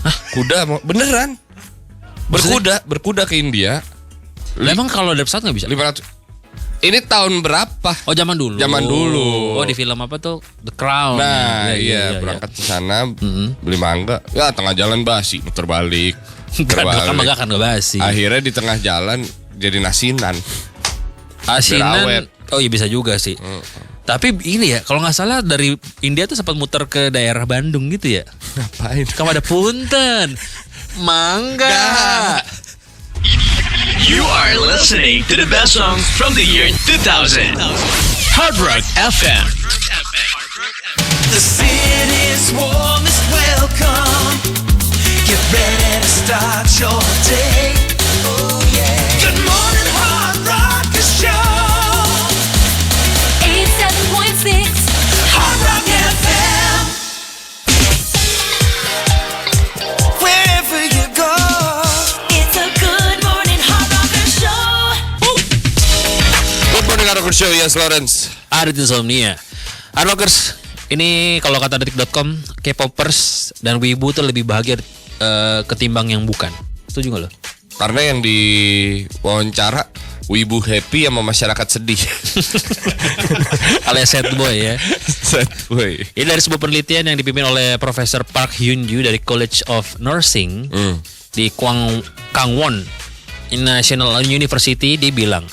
Hah? Kuda beneran? Berkuda ke India. Emang kalau ada pesawat nggak bisa? 500. Ini tahun berapa? Oh zaman dulu. Oh di film apa tuh? The Crown. Nah iya, berangkat ke sana beli mangga. Ya tengah jalan basi, muter balik. Kan mangga kan gak basi. Akhirnya di tengah jalan jadi asinan. Asinan. Oh iya bisa juga sih. Tapi ini ya, kalau nggak salah dari India tuh sempat muter ke daerah Bandung gitu ya. Ngapain? Kamu ada punten. Mangga. You are listening to the best songs from the year 2000. Hard Rock FM. The city's warmest welcome. Get ready to start your day. Oh yeah. Good morning, Hard Rock Show. 87.6 Hard Rock FM. Wherever you go, It's a good morning Hard Rocker Show. Good morning Hard Rock Show, yes Lawrence. Arit Insomnia. Hard Rockers, ini kalau kata detik.com, K-popers dan wibu tuh lebih bahagia ketimbang yang bukan. Setuju gak lo? Karena yang diwawancara wibu happy sama masyarakat sedih. Alias sad boy ya. Sad boy. Ini dari sebuah penelitian yang dipimpin oleh Profesor Park Hyun-ju dari College of Nursing di Gangwon National University. Dia bilang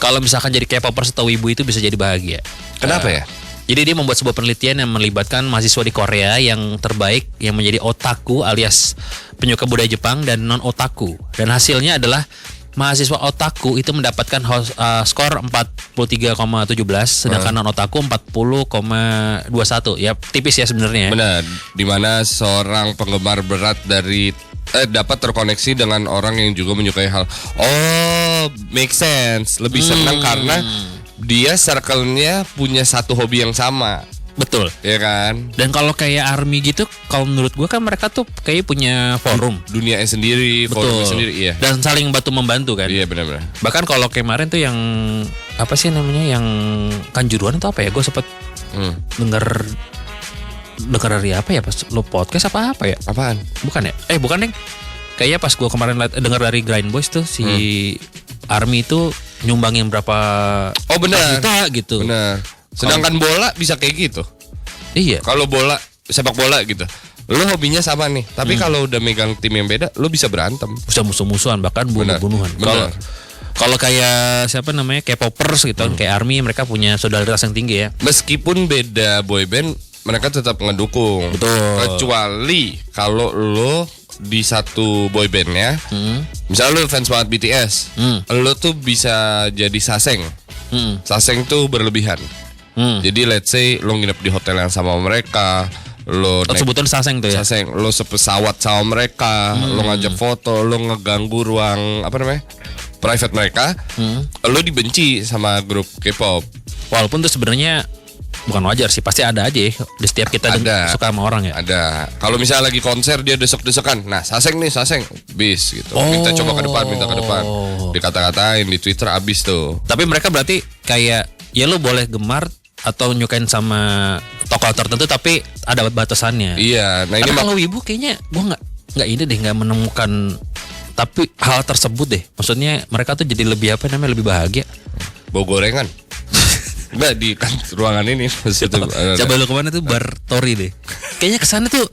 kalau misalkan jadi K-popers atau wibu itu bisa jadi bahagia. Kenapa ya? Jadi dia membuat sebuah penelitian yang melibatkan mahasiswa di Korea yang terbaik yang menjadi otaku alias penyuka budaya Jepang dan non otaku. Dan hasilnya adalah mahasiswa otaku itu mendapatkan skor 43,17 sedangkan non otaku 40,21. Ya tipis ya sebenarnya. Benar. Dimana seorang penggemar berat dari dapat terkoneksi dengan orang yang juga menyukai hal. Oh, make sense. Lebih senang karena dia circle-nya punya satu hobi yang sama. Betul. Ya kan? Dan kalau kayak ARMY gitu, kalau menurut gue kan mereka tuh kayak punya forum. Dunianya sendiri, forumnya sendiri, iya. Dan saling bantu-membantu kan. Iya benar-benar. Bahkan kalau kemarin tuh yang apa sih namanya, yang Kanjuruhan itu apa ya? Gue sempet dengar dari apa ya, pas lo podcast apa ya? Apaan? Bukan ya? Bukan deng. Kayaknya pas gue kemarin dengar dari Grind Boys tuh si ARMY itu nyumbangin berapa juta gitu. Benar. Sedangkan bola bisa kayak gitu. Iya. Kalau bola, sepak bola gitu, lo hobinya sama nih. Tapi kalau udah megang tim yang beda, lo bisa berantem. Bisa musuh-musuhan, bahkan bunuh-bunuhan. Kalau kayak siapa namanya, K-popers gitu, kayak ARMY, mereka punya solidaritas yang tinggi ya. Meskipun beda boyband, mereka tetap ngedukung. Betul. Kecuali kalau lo di satu boybandnya, misalnya lo fans banget BTS, lo tuh bisa jadi saseng. Saseng tuh berlebihan. Jadi let's say lo nginep di hotel yang sama mereka, lo sebutan saseng tuh ya. Saseng, lo sepesawat sama mereka, lo ngajak foto, lo ngeganggu ruang apa namanya, private mereka, lo dibenci sama grup K-pop. Walaupun tuh sebenarnya bukan wajar sih, pasti ada aja ya. Di setiap kita suka sama orang ya. Ada. Kalau misalnya lagi konser dia desek-desekan, nah saseng bis gitu. Minta coba ke depan, dikata-katain di Twitter abis tuh. Tapi mereka berarti kayak ya lo boleh gemar atau nyukain sama tokoh tertentu tapi ada batasannya. Iya. Nah ini kalau wibu kayaknya gue nggak menemukan tapi hal tersebut deh. Maksudnya mereka tuh jadi lebih apa namanya, lebih bahagia. Bau gorengan. Enggak di ruangan ini. Coba lu kemana tuh, bar Tori deh. Kayaknya kesana tuh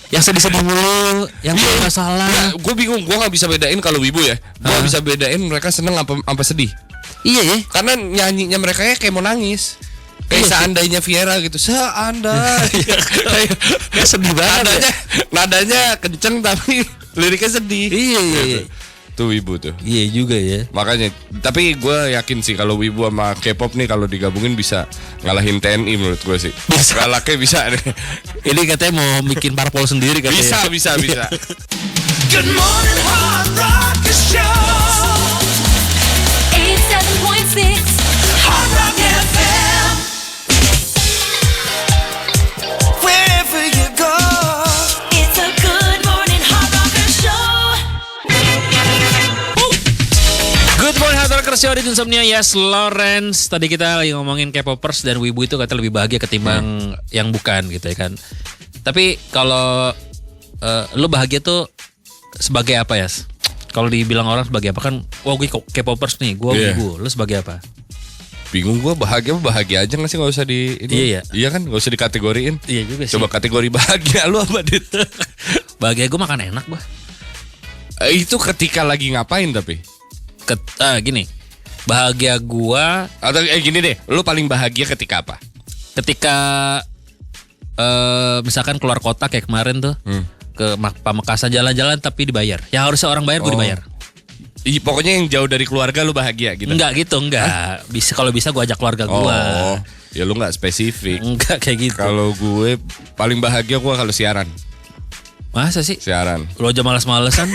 yang sedih-sedih mulu, yang punya masalah. Gue bingung, gue nggak bisa bedain kalau wibu ya. Gue nggak bisa bedain mereka seneng apa sedih. Iya ya. Karena nyanyinya mereka ya kayak mau nangis. Kayak seandainya Viera gitu. Seandainya. Kayak sedih banget. Nadanya kenceng tapi liriknya sedih. Iya. Tuh wibu tuh. Iya juga ya. Makanya, tapi gue yakin sih kalau wibu sama K-pop nih kalau digabungin bisa ngalahin TNI menurut gue sih. Galaknya bisa deh. Ini katanya mau bikin parpol sendiri katanya. Bisa. good morning Hard Rock Show. 87.6 Hard Rock FM. Wherever you go, It's a good morning Hard Rocker Show. Good morning Hard Rocker Show di Insomnia. Yes Lawrence. Tadi kita lagi ngomongin K-popers dan wibu itu kata lebih bahagia ketimbang yang bukan gitu ya kan. Tapi kalau lu bahagia tuh sebagai apa ya? Kalau dibilang orang sebagai apa kan? Wah gue K-popers nih, gue wibu. Lu sebagai apa? Bingung gue, bahagia aja nggak sih, nggak usah di ini. Iya kan, nggak usah dikategoriin. Iya juga sih. Coba kategori bahagia lu apa Dit? Bahagia gue makan enak bah. Itu ketika lagi ngapain tapi? Gini. Bahagia gua atau gini deh, lu paling bahagia ketika apa? Ketika misalkan keluar kota kayak kemarin tuh. Ke Pamekasan jalan-jalan tapi dibayar. Yang harusnya orang bayar gue dibayar. Pokoknya yang jauh dari keluarga lu bahagia gitu. Enggak gitu, enggak. Bisa kalau bisa gue ajak keluarga gue. Ya lu enggak spesifik. Enggak kayak gitu. Kalau gue paling bahagia gue kalau siaran. Masa sih? Siaran. Lu aja males-malesan.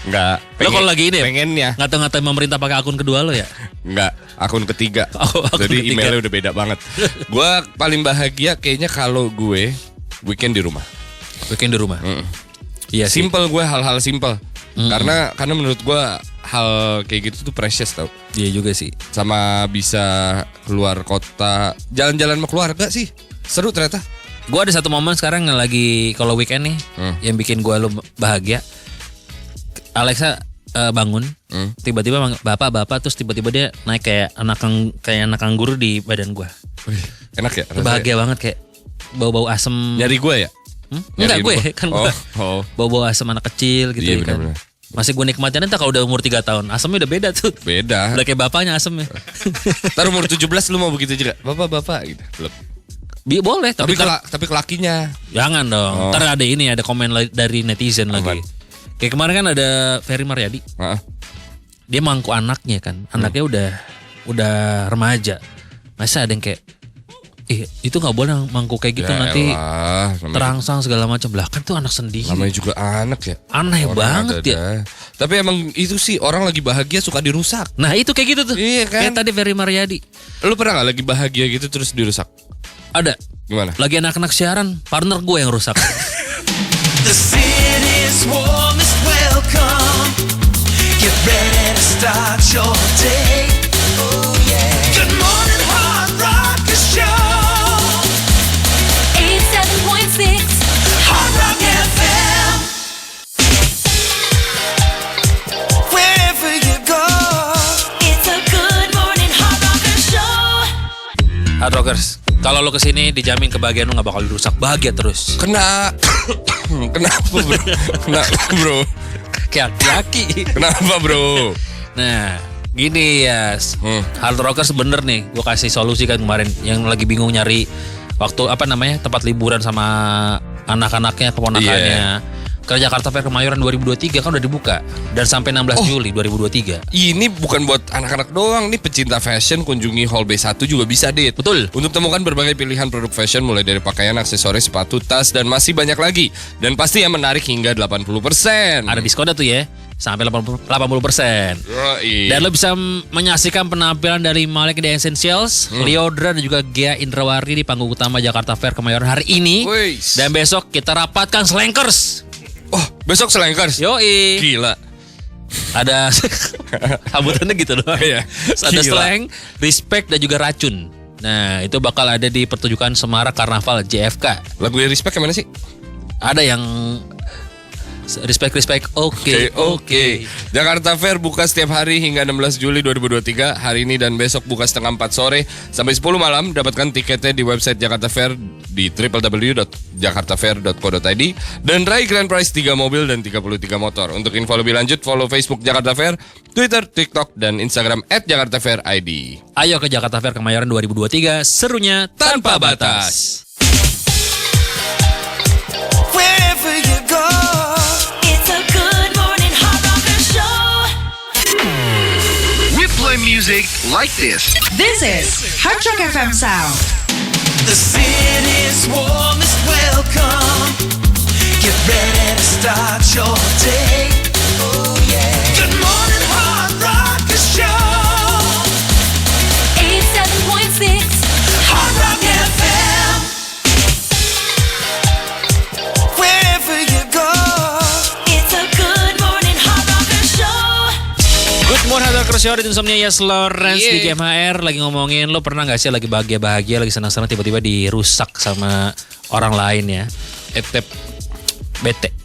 Enggak. Lo kalau lagi ini pengennya ngata-ngatain pemerintah pakai akun kedua lo ya? Enggak, akun ketiga. Akun Jadi ketiga. emailnya udah beda banget. Gue paling bahagia kayaknya kalau gue weekend di rumah. Weekend di rumah. Iya sih. Simple gue, hal-hal simple. Karena menurut gue hal kayak gitu tuh precious tau. Iya juga sih. Sama bisa keluar kota, jalan-jalan sama keluarga sih. Seru ternyata. Gue ada satu momen sekarang yang lagi kalau weekend nih yang bikin gue bahagia. Alexa bangun, tiba-tiba bapak terus tiba-tiba dia naik kayak anak kanguru di badan gue. Enak ya? Bahagia banget kayak bau-bau asem. Nyari gue ya? Enggak gue kan gue. Bau-bau asem anak kecil gitu iya, kan. Bener-bener. Masih gue nikmatin entah kalau udah umur 3 tahun. Asemnya udah beda tuh. Beda. Udah kayak bapaknya asemnya. Ntar umur 17 lu mau begitu juga? Bapak gitu. Boleh tapi kelakinya. Jangan dong. Ntar ada komen dari netizen lagi. Kayak kemarin kan ada Ferry Maryadi. Dia mangku anaknya kan. Anaknya udah remaja. Masa ada yang kayak itu gak boleh mangku kayak gitu, nanti terangsang segala macam. Lah kan tuh anak sendiri. Namanya juga anak ya. Aneh banget ya. Tapi emang itu sih orang lagi bahagia suka dirusak. Nah itu kayak gitu tuh. Iya kan. Kayak tadi Ferry Maryadi. Lu pernah gak lagi bahagia gitu terus dirusak? Ada. Gimana? Lagi anak-anak siaran, partner gue yang rusak. The city's warmest welcome. Get ready to start your day. Oh yeah. Good morning, Hard Rock Show. 87.6 Hard Rock FM. Wherever you go, it's a good morning Hard Rock Show. Hard Rockers, kalau lo kesini dijamin kebahagiaan lo gak bakal dirusak. Bahagia terus. Kenapa bro? Kayak aki-aki. Kenapa bro? Nah gini ya, Hard Rockers bener nih. Gue kasih solusi kan kemarin yang lagi bingung nyari waktu tempat liburan sama anak-anaknya, keponakannya. Ke Jakarta Fair Kemayoran 2023 kan udah dibuka dan sampai 16 Juli 2023. Ini bukan buat anak-anak doang, nih pecinta fashion kunjungi Hall B1 juga bisa, Dit. Betul. Untuk temukan berbagai pilihan produk fashion mulai dari pakaian, aksesoris, sepatu, tas dan masih banyak lagi. Dan pasti yang menarik hingga 80%. Ada diskonnya tuh ya, sampai 80%. Dan lo bisa menyaksikan penampilan dari Malik The Essentials, Liodra dan juga Gia Indrawari di panggung utama Jakarta Fair Kemayoran hari ini. Dan besok kita rapatkan Slankers. Oh, besok Slankers? Yoi. Gila. Ada sambutannya gitu doang ya. Ada Gila. slang, respect dan juga racun. Nah, itu bakal ada di pertunjukan Semarak Karnaval JFK. Lagu respect yang mana sih? Ada yang respect oke. Jakarta Fair buka setiap hari hingga 16 Juli 2023. Hari ini dan besok buka setengah 4 sore sampai 10 malam. Dapatkan tiketnya di website Jakarta Fair di www.jakartafair.co.id dan raih grand prize 3 mobil dan 33 motor. Untuk info lebih lanjut follow Facebook Jakarta Fair, Twitter, TikTok dan Instagram @JakartaFairID. Ayo ke Jakarta Fair Kemayoran 2023, serunya tanpa batas. Wherever you go, it's a good morning Hard Rocker Show. We play music like this. This is Hard Rock FM sound. The city's warmest welcome. Get ready to start your day. Oh yeah. Good morning Hard Rocker Show. 87.6 Hard Rock FM. Wherever you go, it's a good morning Hard Rocker Show. Good morning Hard Rocker Show di Insomnia Yes Lawrence di GMHR. Lagi ngomongin lo pernah gak sih lagi bahagia-bahagia, lagi senang-senang tiba-tiba dirusak sama orang lain ya. Bete.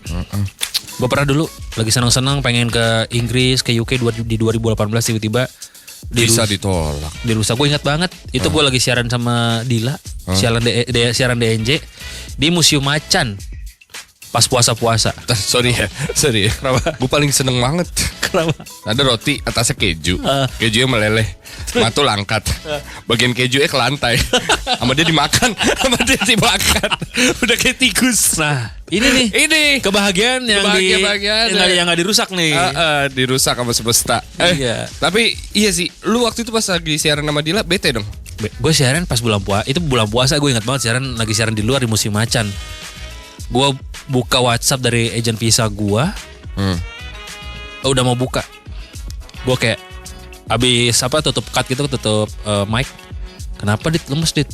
Gue pernah dulu lagi senang-senang pengen ke Inggris, ke UK di 2018 tiba-tiba bisa ditolak. Dirusak. Gue ingat banget. Itu gue lagi siaran sama Dila, siaran DNJ di Museum Macan. Pas puasa-puasa. Sorry ya. Kenapa? Gue paling seneng banget. Kenapa? Ada roti atasnya keju. Kejunya meleleh. Matul angkat. Bagian kejunya ke lantai. Sama dia dimakan. Udah kayak tikus. Nah, ini kebahagiaan yang nggak dirusak nih. Dirusak sama semesta. Iya. Tapi iya sih, lu waktu itu pas lagi siaran sama Dila bete dong. Gue siaran pas bulan puasa. Itu bulan puasa, gue ingat banget lagi siaran di luar di musim macan. Gue buka WhatsApp dari agent visa gue. Udah mau buka. Gue kayak abis tutup cut gitu, tutup mic. Kenapa Dit? Lemes Dit?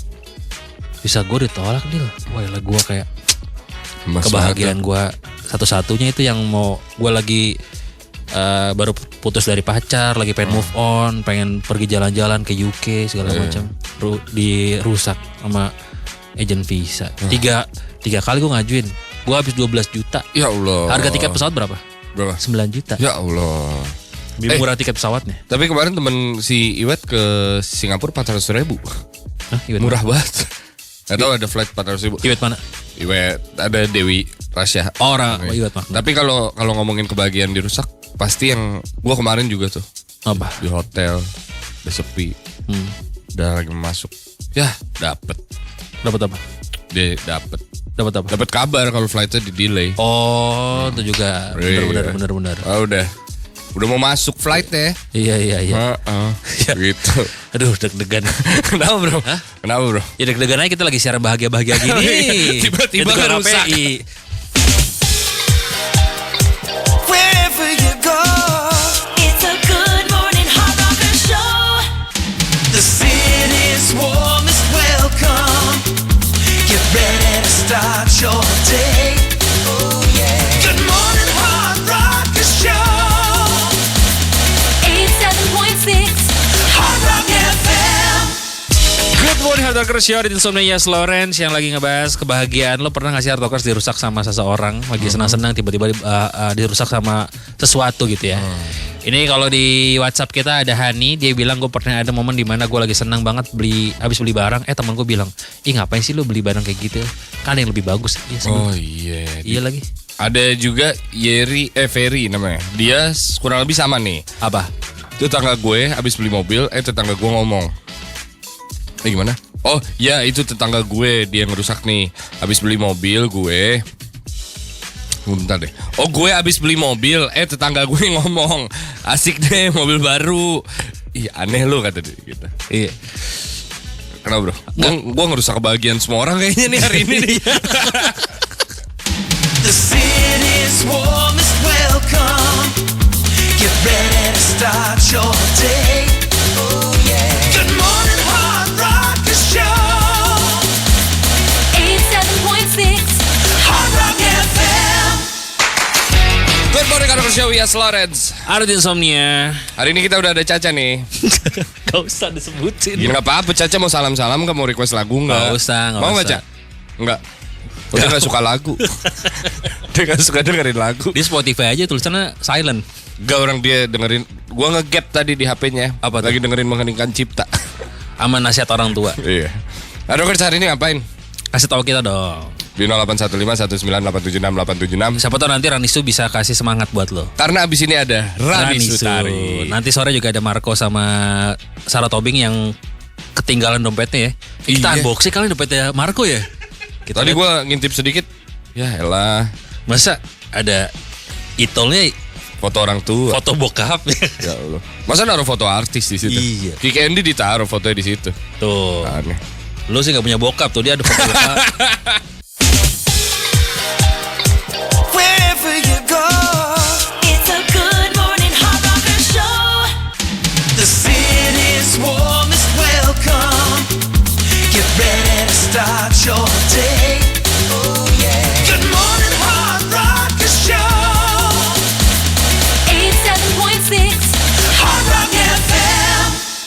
Visa gue ditolak Dit. Wah gue kayak kebahagiaan gue satu-satunya itu yang mau. Gue lagi baru putus dari pacar, lagi pengen move on, pengen pergi jalan-jalan ke UK segala macam. Dirusak sama agent visa. Tiga kali gue ngajuin. Gue habis 12 juta. Ya Allah. Harga tiket pesawat berapa? 9 juta. Ya Allah. Lebih murah tiket pesawatnya. Tapi kemarin temen si Iwet ke Singapura 400 ribu. Murah banget. Atau ada flight 400 ribu. Iwet mana? Iwet ada Dewi Rasya. Orang Iwet mah. Tapi kalau ngomongin kebahagiaan dirusak, pasti yang gue kemarin juga tuh. Apa? Di hotel, udah sepi. Udah lagi masuk. Ya dapet apa? Dapat apa? Dapat kabar kalau flightnya di delay. Oh, itu juga benar. Oh, udah mau masuk flight ya. Iya. Gitu. Aduh, deg-degan. Kenapa bro? Kenapa bro? Ya deg-degan aja, kita lagi siaran bahagia-bahagia gini. Tiba-tiba ngerusak. Wherever you go, it's a good morning hard rocker show. The city's warmest welcome. Get ready to start your day. Oh yeah. Good morning hard rocker show. 87.6 Hard Rock FM. Good morning Hard Rockers Show di Insomnia Yes Lawrence yang lagi ngebahas kebahagiaan. Lo pernah gak sih Hard Rockers dirusak sama seseorang? Lagi senang-senang tiba-tiba dirusak sama sesuatu gitu ya. Ini kalau di WhatsApp kita ada Hani, dia bilang gue pernah ada momen dimana gue lagi senang banget habis beli barang. Teman gue bilang, ngapain sih lo beli barang kayak gitu? Kan ada yang lebih bagus. Iya lagi. Ada juga Ferry namanya. Dia kurang lebih sama nih. Apa? Tetangga gue habis beli mobil, tetangga gue ngomong. Gimana? Oh ya, itu tetangga gue, dia ngerusak nih. Habis beli mobil gue. Bentar deh. Oh gue abis beli mobil, tetangga gue ngomong, asik deh mobil baru. Ih aneh lu kata dia gitu. Iya. Kenapa bro? Gue ngerusak kebahagiaan semua orang kayaknya nih hari ini nih. The city's warmest welcome. Get ready to start your day. Oh yeah. Good morning hard rocker show. 87.6 Hard Rock FM. Good morning Hard Rock Show, Yes Lawrence. Ada di Insomnia. Hari ini kita udah ada Caca nih. Gak usah disebutin. Gak apa-apa, Caca mau salam-salam gak, mau request lagu gak? Gak usah. Mau gak Caca? Enggak. Dia gak suka lagu. Dia gak suka dengerin lagu. Di Spotify aja tulisannya silent. Gak, orang dia dengerin. Gua nge-gap tadi di HP-nya. Apa tuh? Lagi dengerin Mengheningkan Cipta. Sama nasihat orang tua. Iya. Hard Rockers hari ini ngapain? Kasih tahu kita dong. Di 081519876876. Siapa tahu nanti Ranisu bisa kasih semangat buat lo. Karena abis ini ada Ranisu Tari. Nanti sore juga ada Marco sama Sarah Tobing yang ketinggalan dompetnya ya. Kita unboxing kali dompetnya Marco ya. Kita tadi gue ngintip sedikit. Ya elah. Masa ada itolnya foto orang tua, foto bokap. Ya Allah. Masa naruh foto artis di situ? Iya. Kiki Andy ditaruh fotonya di situ. Tuh. Aneh. Lu sih gak punya bokap tuh, dia ada foto bokap. Wherever you go, it's a good morning hard rocker show. The city's warmest welcome. Get ready to start your day.